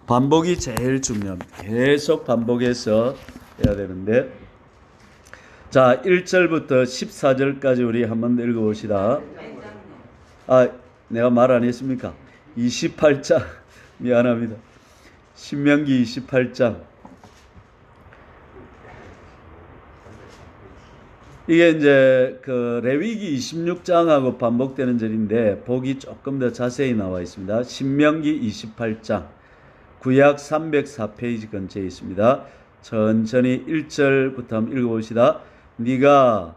반복이 제일 중요합니다. 계속 반복해서 해야 되는데, 자 1절부터 14절까지 우리 한번 읽어봅시다. 내가 말 안 했습니까? 28장 미안합니다. 신명기 28장. 이게 이제 그 레위기 26장하고 반복되는 절인데 복이 조금 더 자세히 나와 있습니다. 신명기 28장 구약 304페이지 근처에 있습니다. 천천히 1절부터 한번 읽어봅시다. 네가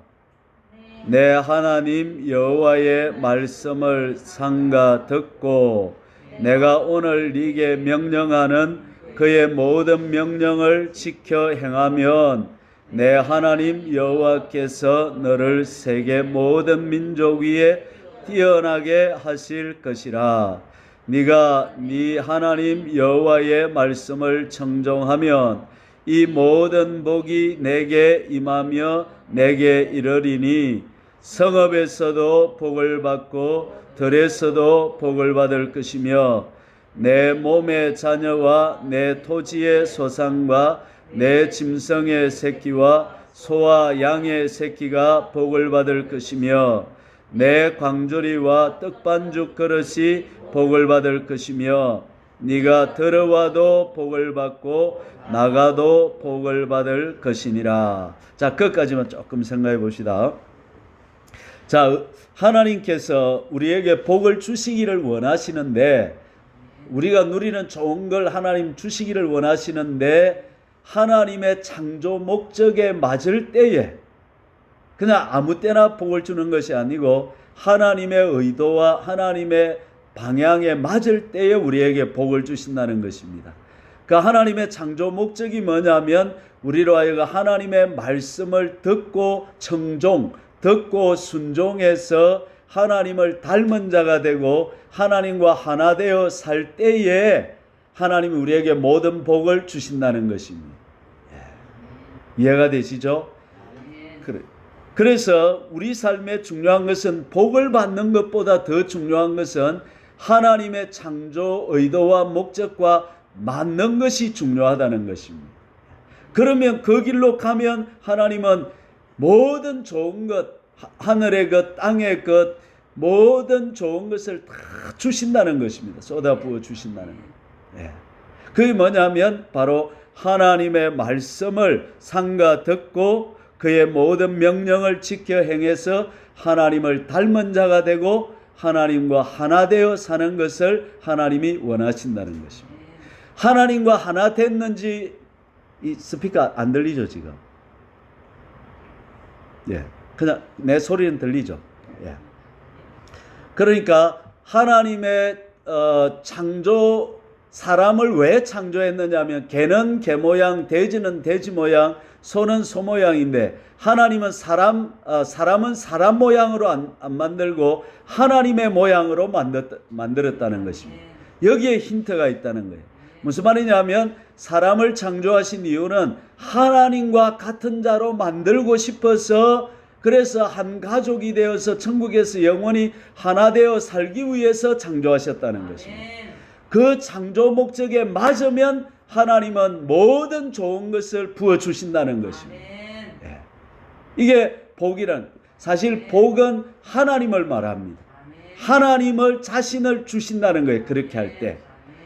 내 하나님 여호와의 말씀을 삼가 듣고 내가 오늘 네게 명령하는 그의 모든 명령을 지켜 행하면 내 하나님 여호와께서 너를 세계 모든 민족 위에 뛰어나게 하실 것이라. 네가 네 하나님 여호와의 말씀을 청종하면 이 모든 복이 내게 임하며 내게 이르리니 성읍에서도 복을 받고 들에서도 복을 받을 것이며 내 몸의 자녀와 내 토지의 소산과 내 짐승의 새끼와 소와 양의 새끼가 복을 받을 것이며 내 광주리와 떡반죽 그릇이 복을 받을 것이며 네가 들어와도 복을 받고 나가도 복을 받을 것이니라. 자, 끝까지만 조금 생각해 봅시다. 자, 하나님께서 우리에게 복을 주시기를 원하시는데, 우리가 누리는 좋은 걸 하나님 주시기를 원하시는데, 하나님의 창조 목적에 맞을 때에 그냥 아무 때나 복을 주는 것이 아니고 하나님의 의도와 하나님의 방향에 맞을 때에 우리에게 복을 주신다는 것입니다. 그 하나님의 창조 목적이 뭐냐면 우리로 하여금 하나님의 말씀을 듣고 청종, 듣고 순종해서 하나님을 닮은 자가 되고 하나님과 하나 되어 살 때에 하나님이 우리에게 모든 복을 주신다는 것입니다. 이해가 되시죠? 그래서 우리 삶에 중요한 것은 복을 받는 것보다 더 중요한 것은 하나님의 창조 의도와 목적과 맞는 것이 중요하다는 것입니다. 그러면 그 길로 가면 하나님은 모든 좋은 것, 하늘의 것, 땅의 것, 모든 좋은 것을 다 주신다는 것입니다. 쏟아부어 주신다는 것. 그게 뭐냐면 바로 하나님의 말씀을 삼가 듣고 그의 모든 명령을 지켜 행해서 하나님을 닮은 자가 되고 하나님과 하나 되어 사는 것을 하나님이 원하신다는 것입니다. 하나님과 하나 됐는지 이 스피커 안 들리죠 지금? 그냥 내 소리는 들리죠? 그러니까 하나님의 창조, 사람을 왜 창조했느냐면 개는 개 모양, 돼지는 돼지 모양, 소는 소 모양인데 하나님은 사람은 사람 모양으로 안 만들고 하나님의 모양으로 만들었다는 것입니다. 여기에 힌트가 있다는 거예요. 무슨 말이냐면 사람을 창조하신 이유는 하나님과 같은 자로 만들고 싶어서, 그래서 한 가족이 되어서 천국에서 영원히 하나 되어 살기 위해서 창조하셨다는 것입니다. 그 창조 목적에 맞으면 하나님은 모든 좋은 것을 부어주신다는 것입니다. 이게 복이란, 사실 복은 하나님을 말합니다. 하나님을 자신을 주신다는 거예요. 그렇게 할 때.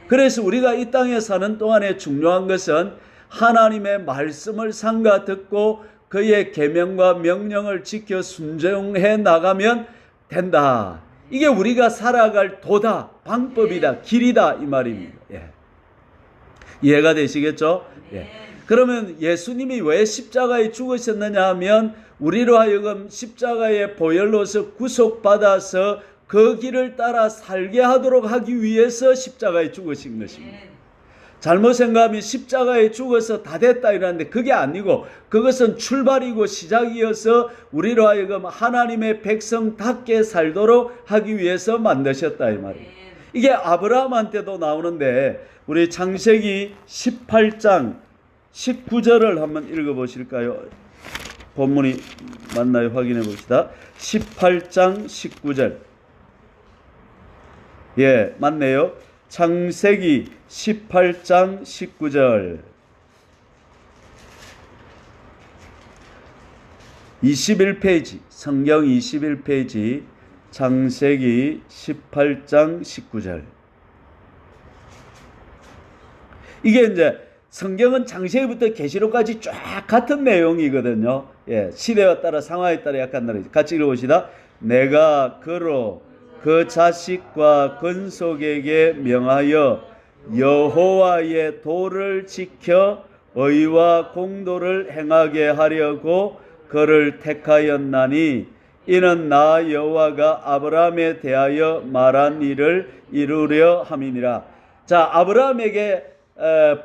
그래서 우리가 이 땅에 사는 동안에 중요한 것은 하나님의 말씀을 삼가 듣고 그의 계명과 명령을 지켜 순종해 나가면 된다. 이게 우리가 살아갈 도다, 방법이다, 길이다 이 말입니다. 이해가 되시겠죠? 그러면 예수님이 왜 십자가에 죽으셨느냐 하면 우리로 하여금 십자가의 보혈로서 구속받아서 그 길을 따라 살게 하도록 하기 위해서 십자가에 죽으신 것입니다. 잘못 생각하면 십자가에 죽어서 다 됐다 이러는데 그게 아니고 그것은 출발이고 시작이어서 우리로 하여금 하나님의 백성답게 살도록 하기 위해서 만드셨다 이 말이에요. 이게 아브라함한테도 나오는데 우리 창세기 18장 19절을 한번 읽어보실까요? 본문이 맞나요? 확인해 봅시다. 18장 19절. 맞네요. 창세기 18장 19절 21페이지 성경 21페이지 창세기 18장 19절. 이게 이제 성경은 창세기부터 계시록까지 쫙 같은 내용이거든요. 예, 시대에 따라 상황에 따라 약간 다르지. 같이 읽어봅시다. 내가 그로 그 자식과 근속에게 명하여 여호와의 도를 지켜 의와 공도를 행하게 하려고 그를 택하였나니 이는 나 여호와가 아브라함에 대하여 말한 일을 이루려 함이니라. 자, 아브라함에게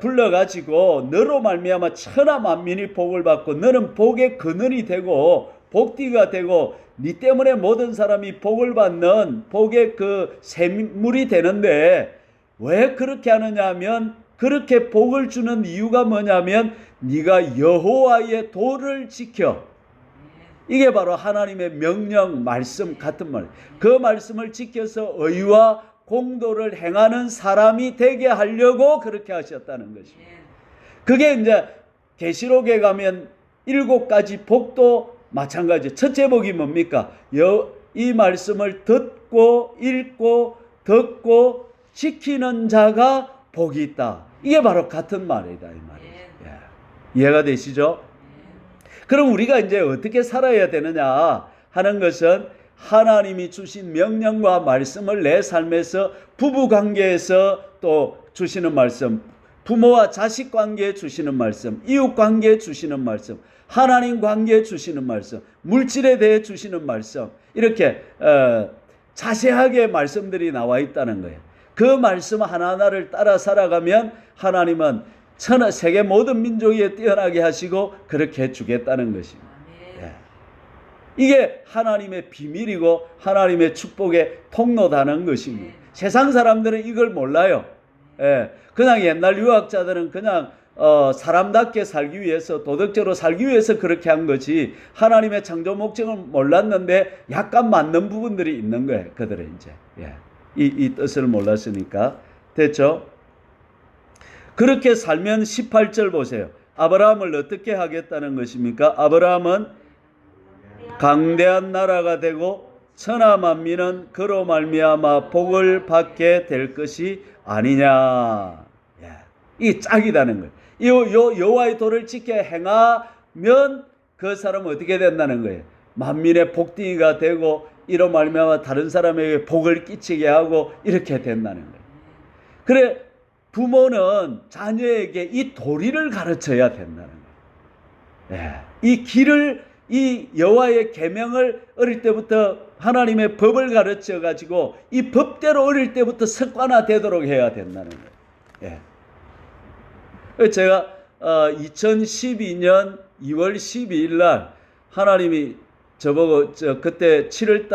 불러가지고 너로 말미암아 천하 만민이 복을 받고 너는 복의 근원이 되고 복띠가 되고 네 때문에 모든 사람이 복을 받는 복의 그 샘물이 되는데 왜 그렇게 하느냐 하면 그렇게 복을 주는 이유가 뭐냐면 네가 여호와의 도를 지켜. 이게 바로 하나님의 명령 말씀 같은 말. 그 말씀을 지켜서 의와 공도를 행하는 사람이 되게 하려고 그렇게 하셨다는 것입니다. 그게 이제 계시록에 가면 7가지 복도 마찬가지. 첫째 복이 뭡니까? 이 말씀을 듣고 읽고 듣고 지키는 자가 복이 있다. 이게 바로 같은 말이다 이 말이죠. 예. 이해가 되시죠? 그럼 우리가 이제 어떻게 살아야 되느냐 하는 것은 하나님이 주신 명령과 말씀을 내 삶에서 부부 관계에서 또 주시는 말씀, 부모와 자식 관계에 주시는 말씀, 이웃 관계에 주시는 말씀, 하나님 관계에 주시는 말씀, 물질에 대해 주시는 말씀, 이렇게 자세하게 말씀들이 나와 있다는 거예요. 그 말씀 하나하나를 따라 살아가면 하나님은 세계 모든 민족에 뛰어나게 하시고 그렇게 해주겠다는 것입니다. 예. 이게 하나님의 비밀이고 하나님의 축복의 통로다는 것입니다. 세상 사람들은 이걸 몰라요. 예. 그냥 옛날 유학자들은 그냥 사람답게 살기 위해서 도덕적으로 살기 위해서 그렇게 한 거지 하나님의 창조 목적을 몰랐는데 약간 맞는 부분들이 있는 거예요. 그들은 이제 이 뜻을 몰랐으니까. 됐죠? 그렇게 살면 18절 보세요. 아브라함을 어떻게 하겠다는 것입니까? 아브라함은 강대한 나라가 되고 천하 만민은 그로 말미암아 복을 받게 될 것이 아니냐. 이 짝이라는 거예요. 여호와의 도를 지켜 행하면 그 사람은 어떻게 된다는 거예요? 만민의 복딩이가 되고 이로 말미암아 다른 사람에게 복을 끼치게 하고 이렇게 된다는 거예요. 그래 부모는 자녀에게 이 도리를 가르쳐야 된다는 거예요. 이 길을 이 여호와의 계명을 어릴 때부터 하나님의 법을 가르쳐 가지고 이 법대로 어릴 때부터 습관화되도록 해야 된다는 거예요. 제가 2012년 2월 12일 날 하나님이 저보고 그때 7월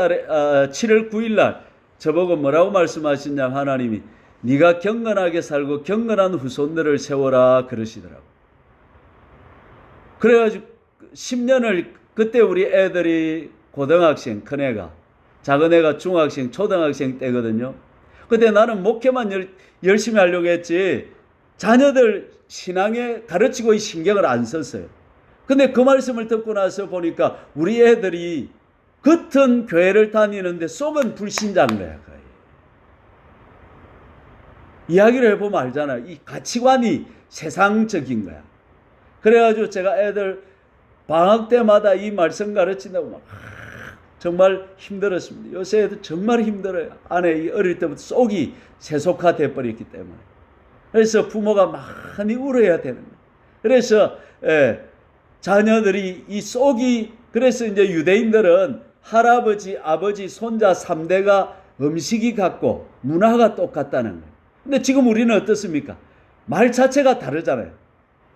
9일 날 저보고 뭐라고 말씀하시냐 하나님이 네가 경건하게 살고 경건한 후손들을 세워라 그러시더라고. 그래가지고 10년을 그때 우리 애들이 고등학생 큰애가 작은애가 중학생 초등학생 때거든요. 그때 나는 목회만 열심히 하려고 했지 자녀들 신앙에 가르치고 신경을 안 썼어요. 근데 그 말씀을 듣고 나서 보니까 우리 애들이 겉은 교회를 다니는데 속은 불신자인 거야. 거의. 이야기를 해보면 알잖아. 이 가치관이 세상적인 거야. 그래가지고 제가 애들 방학 때마다 이 말씀 가르친다고 막 정말 힘들었습니다. 요새 애들 정말 힘들어요. 안에 어릴 때부터 속이 세속화돼 버렸기 때문에. 그래서 부모가 많이 울어야 되는 거예요. 그래서 자녀들이 이 속이 그래서 이제 유대인들은 할아버지, 아버지, 손자 3대가 음식이 같고 문화가 똑같다는 거예요. 근데 지금 우리는 어떻습니까? 말 자체가 다르잖아요.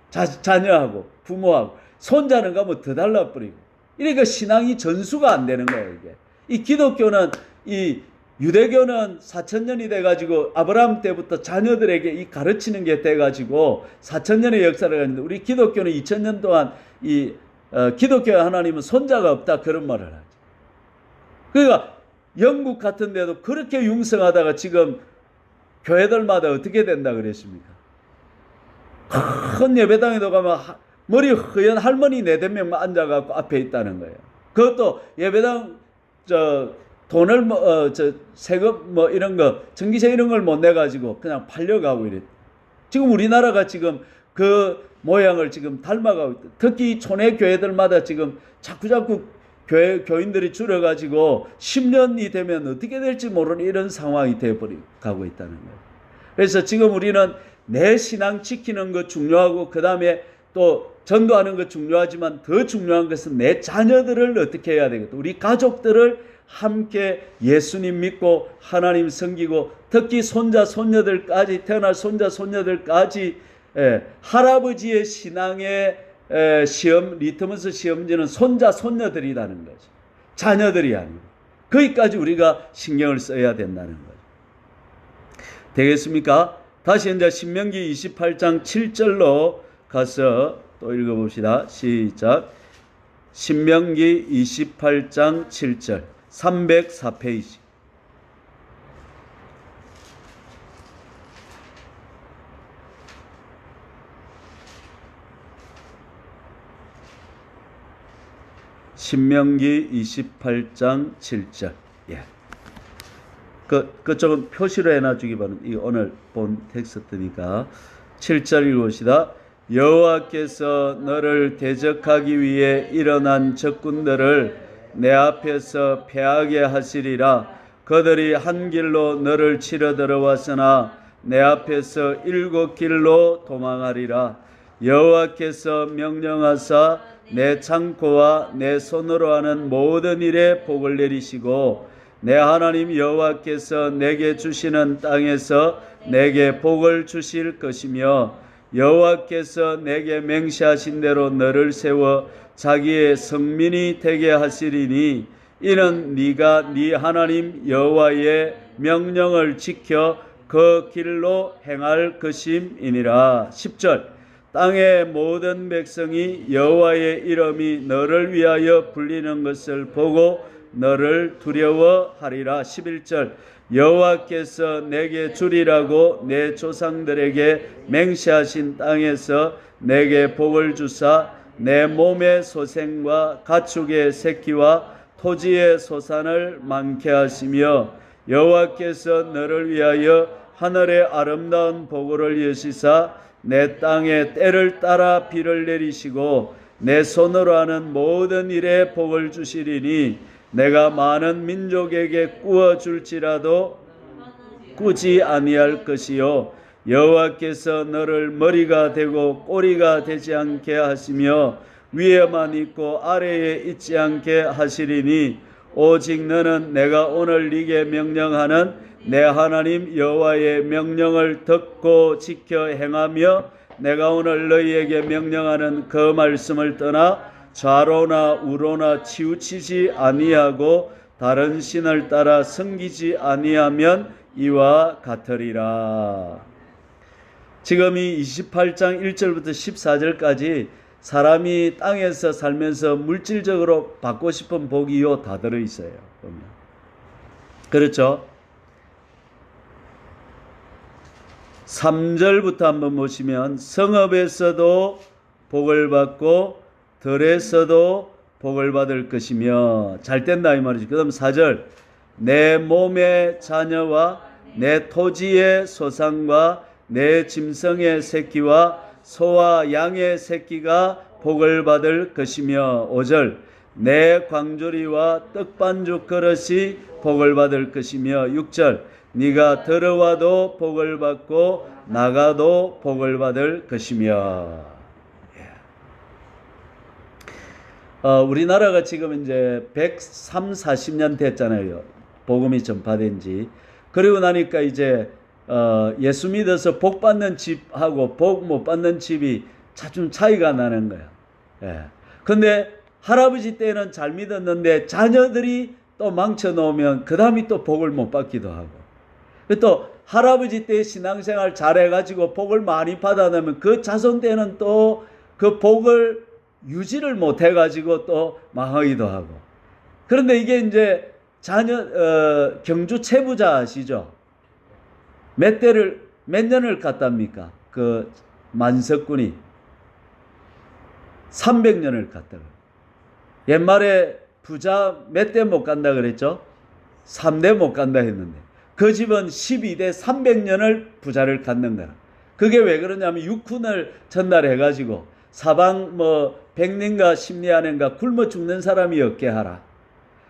자녀하고 부모하고 손자는 가면 더 달라버리고 이러니까 신앙이 전수가 안 되는 거예요. 이게 이 기독교는 이 유대교는 4000년이 돼가지고 아브라함 때부터 자녀들에게 이 가르치는 게 돼가지고 4000년의 역사를 가는데 우리 기독교는 2000년 동안 이 기독교의 하나님은 손자가 없다 그런 말을 하죠. 그러니까 영국 같은 데도 그렇게 융성하다가 지금 교회들마다 어떻게 된다 그랬습니까? 큰 예배당에도 가면 머리 허연 할머니 4-5명만 앉아갖고 앞에 있다는 거예요. 그것도 예배당 돈을 세금 이런 거 전기세 이런 걸 못 내가지고 그냥 팔려가고 이래. 지금 우리나라가 지금 그 모양을 지금 닮아가고 있다. 특히 촌의 교회들마다 지금 자꾸 교인들이 줄어가지고 10년이 되면 어떻게 될지 모르는 이런 상황이 되어가고 있다는 거예요. 그래서 지금 우리는 내 신앙 지키는 것 중요하고 그 다음에 또 전도하는 것 중요하지만 더 중요한 것은 내 자녀들을 어떻게 해야 되겠다. 우리 가족들을 함께 예수님 믿고 하나님 섬기고 특히 손자 손녀들까지 태어날 손자 손녀들까지 할아버지의 신앙의 시험 리트머스 시험지는 손자 손녀들이라는 거죠. 자녀들이 아니고 거기까지 우리가 신경을 써야 된다는 거죠. 되겠습니까? 다시 이제 신명기 28장 7절로 가서 또 읽어봅시다. 시작. 신명기 28장 7절 304페이지. 신명기 28장 7절. 예. 그쪽은 표시로 해놔주기 바랍니다. 이 오늘 본 텍스트니까 7절 읽읍시다. 여호와께서 너를 대적하기 위해 일어난 적군들을 내 앞에서 패하게 하시리라. 그들이 한 길로 너를 치러 들어왔으나 내 앞에서 7길로 도망하리라. 여호와께서 명령하사 내 창고와 내 손으로 하는 모든 일에 복을 내리시고 내 하나님 여호와께서 내게 주시는 땅에서 내게 복을 주실 것이며 여호와께서 내게 맹세하신 대로 너를 세워 자기의 성민이 되게 하시리니 이는 네가 네 하나님 여호와의 명령을 지켜 그 길로 행할 것임이니라. 10절. 땅의 모든 백성이 여호와의 이름이 너를 위하여 불리는 것을 보고 너를 두려워하리라. 11절. 여호와께서 내게 주리라고 내 조상들에게 맹세하신 땅에서 내게 복을 주사 내 몸의 소생과 가축의 새끼와 토지의 소산을 많게 하시며 여호와께서 너를 위하여 하늘의 아름다운 보고를 여시사 내 땅에 때를 따라 비를 내리시고 내 손으로 하는 모든 일에 복을 주시리니 내가 많은 민족에게 꾸어 줄지라도 꾸지 아니할 것이요 여호와께서 너를 머리가 되고 꼬리가 되지 않게 하시며 위에만 있고 아래에 있지 않게 하시리니 오직 너는 내가 오늘 네게 명령하는 내 하나님 여호와의 명령을 듣고 지켜 행하며 내가 오늘 너희에게 명령하는 그 말씀을 떠나 좌로나 우로나 치우치지 아니하고 다른 신을 따라 섬기지 아니하면 이와 같으리라. 지금 이 28장 1절부터 14절까지 사람이 땅에서 살면서 물질적으로 받고 싶은 복이 다 들어있어요. 보면. 그렇죠? 3절부터 한번 보시면 성읍에서도 복을 받고 들에서도 복을 받을 것이며 잘 된다 이 말이죠. 그 다음 4절 내 몸의 자녀와 내 토지의 소산과 내 짐승의 새끼와 소와 양의 새끼가 복을 받을 것이며 5절 내 광주리와 떡반죽 그릇이 복을 받을 것이며 6절 네가 들어와도 복을 받고 나가도 복을 받을 것이며 우리나라가 지금 이제 130-40년 됐잖아요. 복음이 전파된 지. 그리고 나니까 이제 예수 믿어서 복 받는 집하고 복 못 받는 집이 좀 차이가 나는 거야. 예. 근데 할아버지 때는 잘 믿었는데 자녀들이 또 망쳐 놓으면 그 다음에 또 복을 못 받기도 하고. 또 할아버지 때 신앙생활 잘해가지고 복을 많이 받아내면 그 자손 때는 또 그 복을 유지를 못 해가지고 또 망하기도 하고. 그런데 이게 이제 경주 채부자 아시죠? 몇 년을 갔답니까? 그 만석군이 300년을 갔다고. 옛말에 부자 몇 대 못 간다 그랬죠? 3대 못 간다 했는데 그 집은 12대 300년을 부자를 갖는 거야. 그게 왜 그러냐면 육훈을 전달해 가지고 사방 뭐 백년가 십리안인가 굶어 죽는 사람이 없게 하라.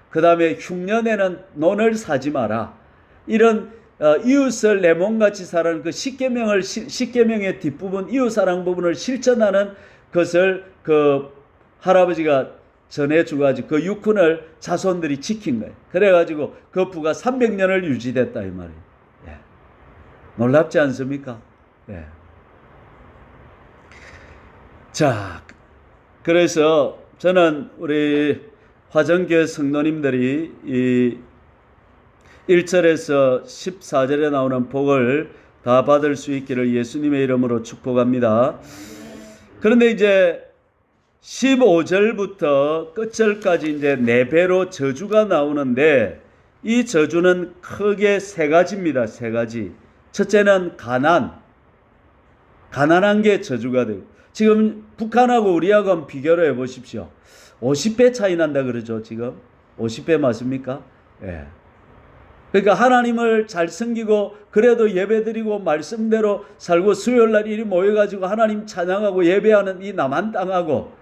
그 다음에 흉년에는 논을 사지 마라. 이런 이웃을 내 몸같이 사라는 그 십계명의 뒷부분 이웃사랑 부분을 실천하는 것을 그 할아버지가 전해주가지고 그 육훈을 자손들이 지킨 거예요. 그래가지고 그 부가 300년을 유지됐다 이 말이에요. 예. 놀랍지 않습니까? 예. 자, 그래서 저는 우리 화정교회 성도님들이 이 1절에서 14절에 나오는 복을 다 받을 수 있기를 예수님의 이름으로 축복합니다. 그런데 이제 15절부터 끝절까지 이제 4배로 저주가 나오는데 이 저주는 크게 3가지입니다. 3가지. 첫째는 가난한 게 저주가 되고, 지금 북한하고 우리하고 한번 비교를 해보십시오. 50배 차이 난다 그러죠. 지금 50배 맞습니까? 예. 그러니까 하나님을 잘 섬기고 그래도 예배드리고 말씀대로 살고 수요일날 이리 모여가지고 하나님 찬양하고 예배하는 이 남한 땅하고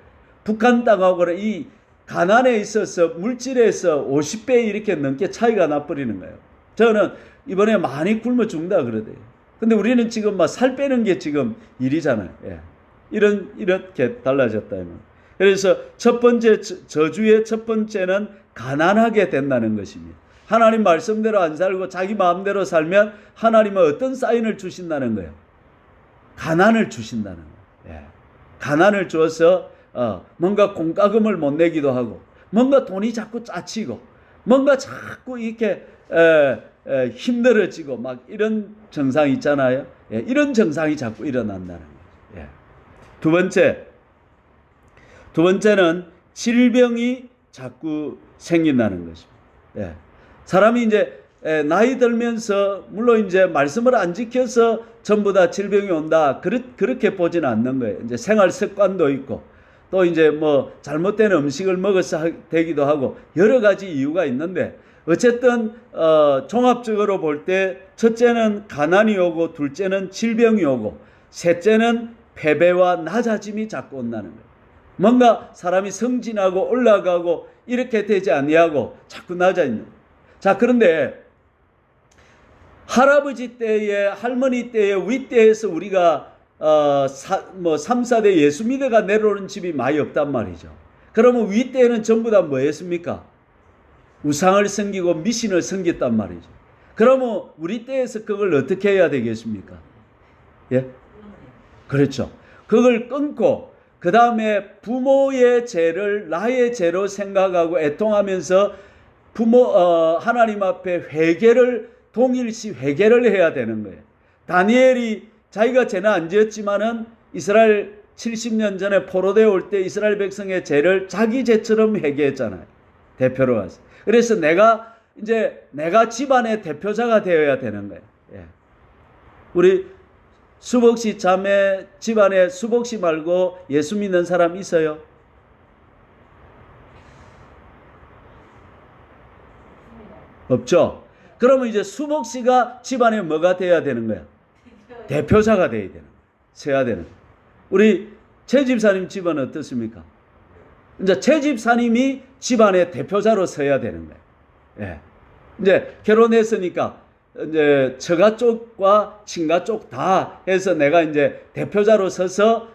북한 땅하고는 이 가난에 있어서 물질에서 50배 이렇게 넘게 차이가 나버리는 거예요. 저는 이번에 많이 굶어 죽는다 그러대요. 근데 우리는 지금 막 살 빼는 게 지금 일이잖아요. 예. 이렇게 달라졌다. 그래서 첫 번째 저주의 첫 번째는 가난하게 된다는 것입니다. 하나님 말씀대로 안 살고 자기 마음대로 살면 하나님은 어떤 사인을 주신다는 거예요? 가난을 주신다는 거예요. 예. 가난을 주어서 뭔가 공과금을 못 내기도 하고 뭔가 돈이 자꾸 짜치고 뭔가 자꾸 이렇게 힘들어지고 막 이런 증상이 있잖아요. 예. 이런 증상이 자꾸 일어난다는 거예요. 예. 두 번째는 질병이 자꾸 생긴다는 것입니다. 예. 사람이 이제 나이 들면서 물론 이제 말씀을 안 지켜서 전부 다 질병이 온다 그렇게 보지는 않는 거예요. 이제 생활 습관도 있고 또 이제 뭐 잘못된 음식을 먹어서 되기도 하고 여러 가지 이유가 있는데 어쨌든 종합적으로 볼 때 첫째는 가난이 오고 둘째는 질병이 오고 셋째는 패배와 낮아짐이 자꾸 온다는 거예요. 뭔가 사람이 승진하고 올라가고 이렇게 되지 아니하고 자꾸 낮아 있는 거예요. 자, 그런데 할아버지 때에 할머니 때에 윗대에서 우리가 3, 4대 예수 믿어가 내려오는 집이 많이 없단 말이죠. 그러면 윗대에는 전부 다 뭐 했습니까? 우상을 섬기고 미신을 섬겼단 말이죠. 그러면 우리 때에서 그걸 어떻게 해야 되겠습니까? 예? 그렇죠. 그걸 끊고 그 다음에 부모의 죄를 나의 죄로 생각하고 애통하면서 하나님 앞에 동일시 회개를 해야 되는 거예요. 다니엘이 자기가 죄는 안 지었지만은 이스라엘 70년 전에 포로되어 올 때 이스라엘 백성의 죄를 자기 죄처럼 회개했잖아요. 대표로 와서. 그래서 내가 집안의 대표자가 되어야 되는 거예요. 예. 우리 수복씨 자매 집안에 수복씨 말고 예수 믿는 사람 있어요? 없죠. 그러면 이제 수복씨가 집안에 뭐가 돼야 되는 거야? 대표자가 돼야 되는 거야. 세야 되는 거야. 우리 최 집사님 집안은 어떻습니까? 이제 최 집사님이 집안의 대표자로 서야 되는 거예요. 예. 이제 결혼했으니까 이제 처가 쪽과 친가 쪽 다 해서 내가 이제 대표자로 서서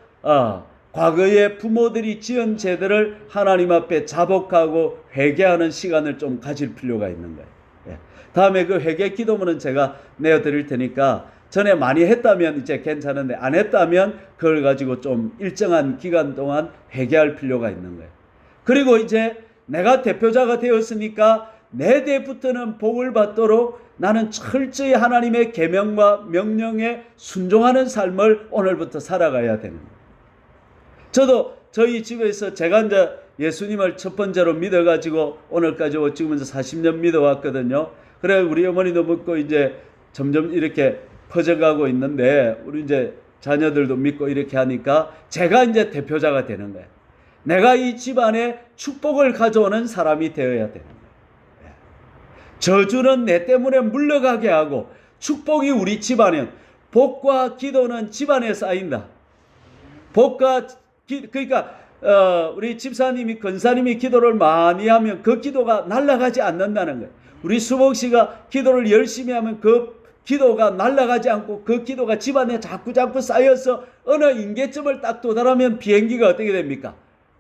과거에 부모들이 지은 죄들을 하나님 앞에 자복하고 회개하는 시간을 좀 가질 필요가 있는 거예요. 예. 다음에 그 회개 기도문은 제가 내어드릴 테니까 전에 많이 했다면 이제 괜찮은데 안 했다면 그걸 가지고 좀 일정한 기간 동안 회개할 필요가 있는 거예요. 그리고 이제 내가 대표자가 되었으니까 내 대부터는 복을 받도록 나는 철저히 하나님의 계명과 명령에 순종하는 삶을 오늘부터 살아가야 되는 거예요. 저도 저희 집에서 제가 이제 예수님을 첫 번째로 믿어가지고 오늘까지 지금 이제 40년 믿어왔거든요. 그래 우리 어머니도 믿고 이제 점점 이렇게 퍼져가고 있는데 우리 이제 자녀들도 믿고 이렇게 하니까 제가 이제 대표자가 되는 거예요. 내가 이 집안에 축복을 가져오는 사람이 되어야 되는 거예요. 저주는 내 때문에 물러가게 하고 축복이 우리 집안에, 복과 기도는 집안에 쌓인다. 그러니까 우리 집사님이, 권사님이 기도를 많이 하면 그 기도가 날아가지 않는다는 거예요. 우리 수복 씨가 기도를 열심히 하면 그 기도가 날아가지 않고 그 기도가 집안에 자꾸 쌓여서 어느 인계점을 딱 도달하면 비행기가 어떻게 됩니까?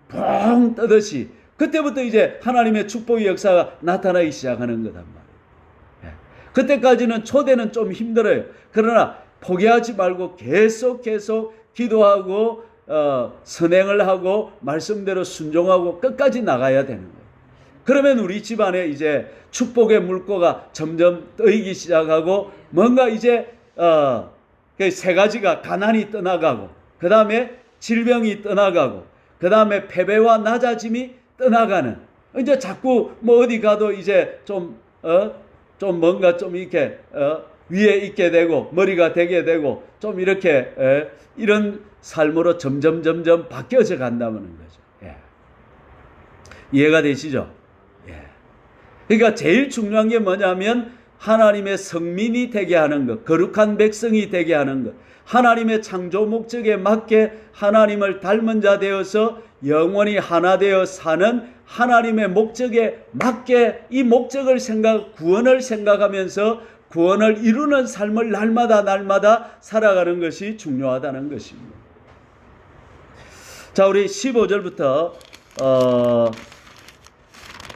펑 뜨듯이 그때부터 이제 하나님의 축복의 역사가 나타나기 시작하는 거단 말이에요. 그때까지는 초대는 좀 힘들어요. 그러나 포기하지 말고 계속 기도하고 선행을 하고 말씀대로 순종하고 끝까지 나가야 되는 거예요. 그러면 우리 집안에 이제 축복의 물꼬가 점점 떠이기 시작하고 뭔가 이제 세 가지가 가난이 떠나가고, 그 다음에 질병이 떠나가고, 그 다음에 패배와 낮아짐이 떠나가는, 이제 자꾸 뭐 어디 가도 이제 좀 뭔가 좀 이렇게 위에 있게 되고 머리가 되게 되고 좀 이렇게 이런 삶으로 점점 바뀌어져 간다는 거죠. 예. 이해가 되시죠? 예. 그러니까 제일 중요한 게 뭐냐면 하나님의 성민이 되게 하는 것, 거룩한 백성이 되게 하는 것, 하나님의 창조 목적에 맞게 하나님을 닮은 자 되어서 영원히 하나 되어 사는 하나님의 목적에 맞게 이 목적을 구원을 생각하면서 구원을 이루는 삶을 날마다 살아가는 것이 중요하다는 것입니다. 자, 우리 15절부터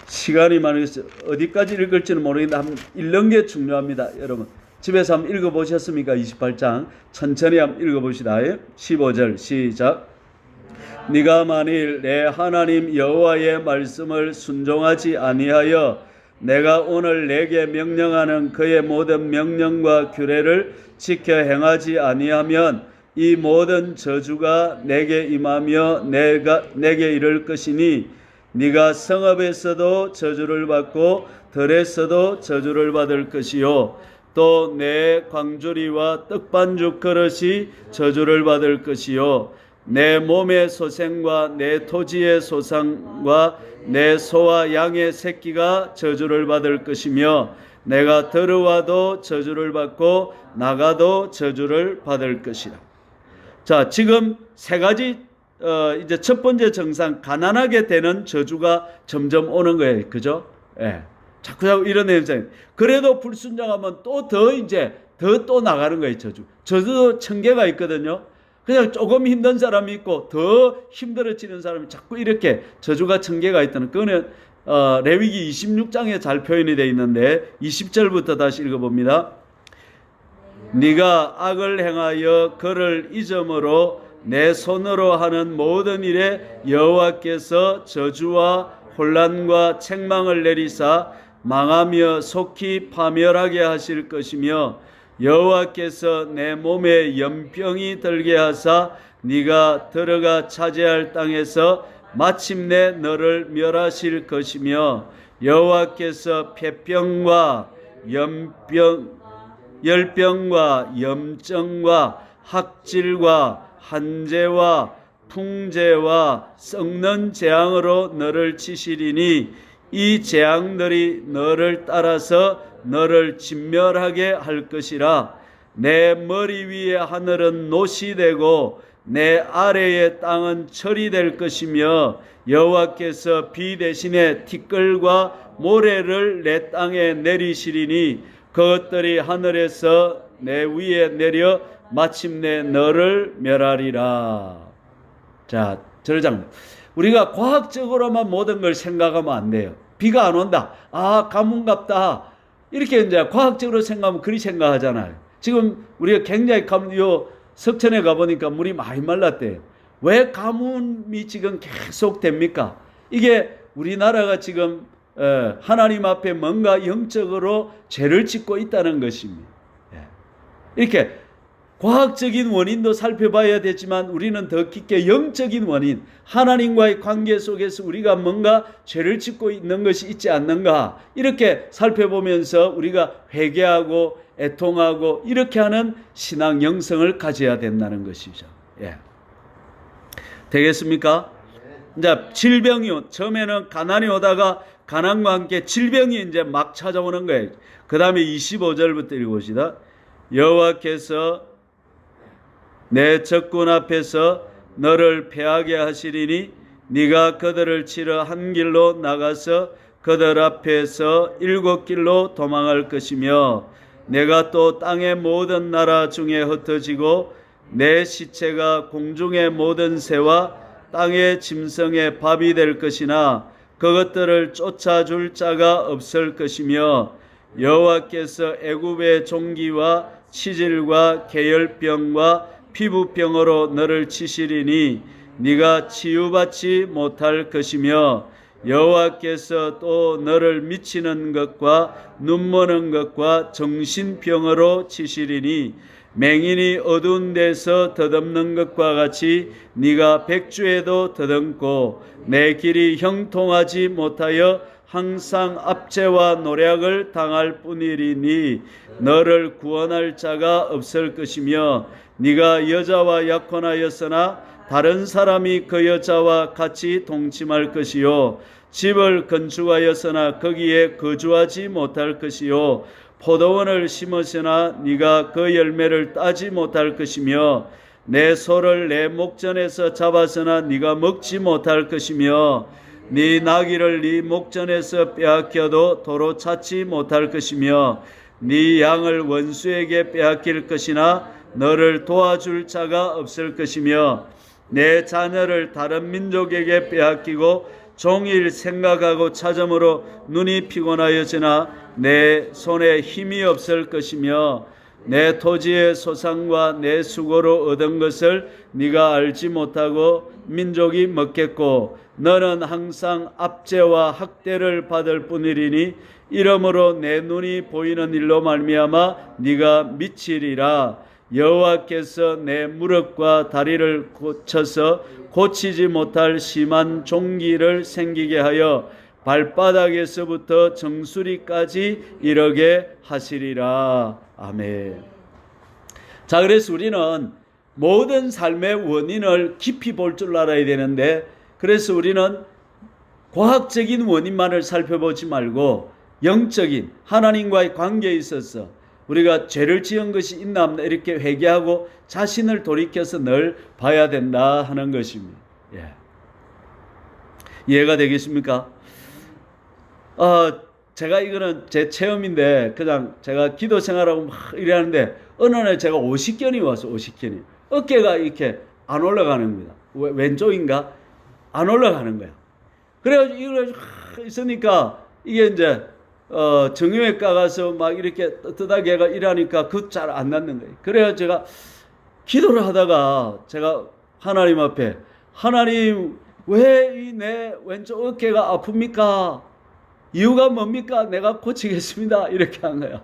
시간이 많아서 어디까지 읽을지는 모르겠는데 한번 읽는 게 중요합니다. 여러분 집에서 한번 읽어보셨습니까? 28장 천천히 한번 읽어보시다. 15절 시작. 네가 만일 내 하나님 여호와의 말씀을 순종하지 아니하여 내가 오늘 내게 명령하는 그의 모든 명령과 규례를 지켜 행하지 아니하면 이 모든 저주가 내게 임하며 내게 이를 것이니 네가 성읍에서도 저주를 받고 들에서도 저주를 받을 것이요 또 내 광주리와 떡반죽 그릇이 저주를 받을 것이요 내 몸의 소생과 내 토지의 소상과 내 소와 양의 새끼가 저주를 받을 것이며 내가 들어와도 저주를 받고 나가도 저주를 받을 것이라. 자, 지금 세 가지 이제 첫 번째 정상 가난하게 되는 저주가 점점 오는 거예요. 그죠? 예. 자꾸 이런 현상. 그래도 불순종하면 또 나가는 거예요. 저주도 천개가 있거든요. 그냥 조금 힘든 사람이 있고 더 힘들어지는 사람이 자꾸 이렇게 저주가 천개가 있다는, 그거는 레위기 26장에 잘 표현이 되어 있는데 20절부터 다시 읽어봅니다. 네가 악을 행하여 그를 잊음으로 내 손으로 하는 모든 일에 여호와께서 저주와 혼란과 책망을 내리사 망하며 속히 파멸하게 하실 것이며 여호와께서 내 몸에 연병이 들게 하사 네가 들어가 차지할 땅에서 마침내 너를 멸하실 것이며 여호와께서 폐병과 열병과 염증과 학질과 한재와 풍재와 썩는 재앙으로 너를 치시리니 이 재앙들이 너를 따라서 너를 진멸하게 할 것이라. 내 머리 위에 하늘은 노시 되고 내 아래의 땅은 철이 될 것이며 여호와께서 비 대신에 티끌과 모래를 내 땅에 내리시리니 그것들이 하늘에서 내 위에 내려 마침내 너를 멸하리라. 자, 절장. 우리가 과학적으로만 모든 걸 생각하면 안 돼요. 비가 안 온다. 아, 가뭄 같다. 이렇게 이제 과학적으로 생각하면 그리 생각하잖아요. 지금 우리가 굉장히 석천에 가보니까 물이 많이 말랐대요. 왜 가뭄이 지금 계속 됩니까? 이게 우리나라가 지금 하나님 앞에 뭔가 영적으로 죄를 짓고 있다는 것입니다. 이렇게 과학적인 원인도 살펴봐야 되지만 우리는 더 깊게 영적인 원인, 하나님과의 관계 속에서 우리가 뭔가 죄를 짓고 있는 것이 있지 않는가, 이렇게 살펴보면서 우리가 회개하고 애통하고 이렇게 하는 신앙 영성을 가져야 된다는 것이죠. 예. 되겠습니까? 이제 질병이 처음에는 가난이 오다가 가난과 함께 질병이 이제 막 찾아오는 거예요. 그 다음에 25절부터 읽어봅시다. 여호와께서 내 적군 앞에서 너를 패하게 하시리니 네가 그들을 치러 한 길로 나가서 그들 앞에서 7길로 도망할 것이며 내가 또 땅의 모든 나라 중에 흩어지고 내 시체가 공중의 모든 새와 땅의 짐승의 밥이 될 것이나 그것들을 쫓아줄 자가 없을 것이며 여호와께서 애굽의 종기와 치질과 계열병과 피부병으로 너를 치시리니 네가 치유받지 못할 것이며 여호와께서 또 너를 미치는 것과 눈머는 것과 정신병으로 치시리니 맹인이 어두운 데서 더듬는 것과 같이 네가 백주에도 더듬고 내 길이 형통하지 못하여 항상 압제와 노략을 당할 뿐이리니 너를 구원할 자가 없을 것이며 네가 여자와 약혼하였으나 다른 사람이 그 여자와 같이 동침할 것이요 집을 건축하였으나 거기에 거주하지 못할 것이요 포도원을 심었으나 네가 그 열매를 따지 못할 것이며 내 소를 내 목전에서 잡았으나 네가 먹지 못할 것이며 네 나귀를 네 목전에서 빼앗겨도 도로 찾지 못할 것이며 네 양을 원수에게 빼앗길 것이나 너를 도와줄 자가 없을 것이며 내 자녀를 다른 민족에게 빼앗기고 종일 생각하고 찾음으로 눈이 피곤하여지나 내 손에 힘이 없을 것이며 내 토지의 소산과 내 수고로 얻은 것을 네가 알지 못하고 민족이 먹겠고 너는 항상 압제와 학대를 받을 뿐이리니 이러므로 내 눈이 보이는 일로 말미암아 네가 미치리라. 여호와께서 내 무릎과 다리를 고쳐서 고치지 못할 심한 종기를 생기게 하여 발바닥에서부터 정수리까지 이르게 하시리라. 아멘. 자, 그래서 우리는 모든 삶의 원인을 깊이 볼 줄 알아야 되는데, 그래서 우리는 과학적인 원인만을 살펴보지 말고 영적인 하나님과의 관계에 있어서 우리가 죄를 지은 것이 있나 없나 이렇게 회개하고 자신을 돌이켜서 늘 봐야 된다 하는 것입니다. 예. 이해가 되겠습니까? 제가 이거는 제 체험인데 그냥 제가 기도 생활하고 막 이러는데 어느 날 제가 오십견이 와서 오십견이 어깨가 이렇게 안 올라가는 겁니다. 왼쪽인가? 안 올라가는 거야. 그래가지고 이걸 있으니까 이게 이제 정형외과 가서 막 이렇게 뜨다개가 일하니까 그 잘 안 낫는 거예요. 그래서 제가 기도를 하다가 제가 하나님 앞에 하나님 왜 이 내 왼쪽 어깨가 아픕니까? 이유가 뭡니까? 내가 고치겠습니다. 이렇게 한 거야.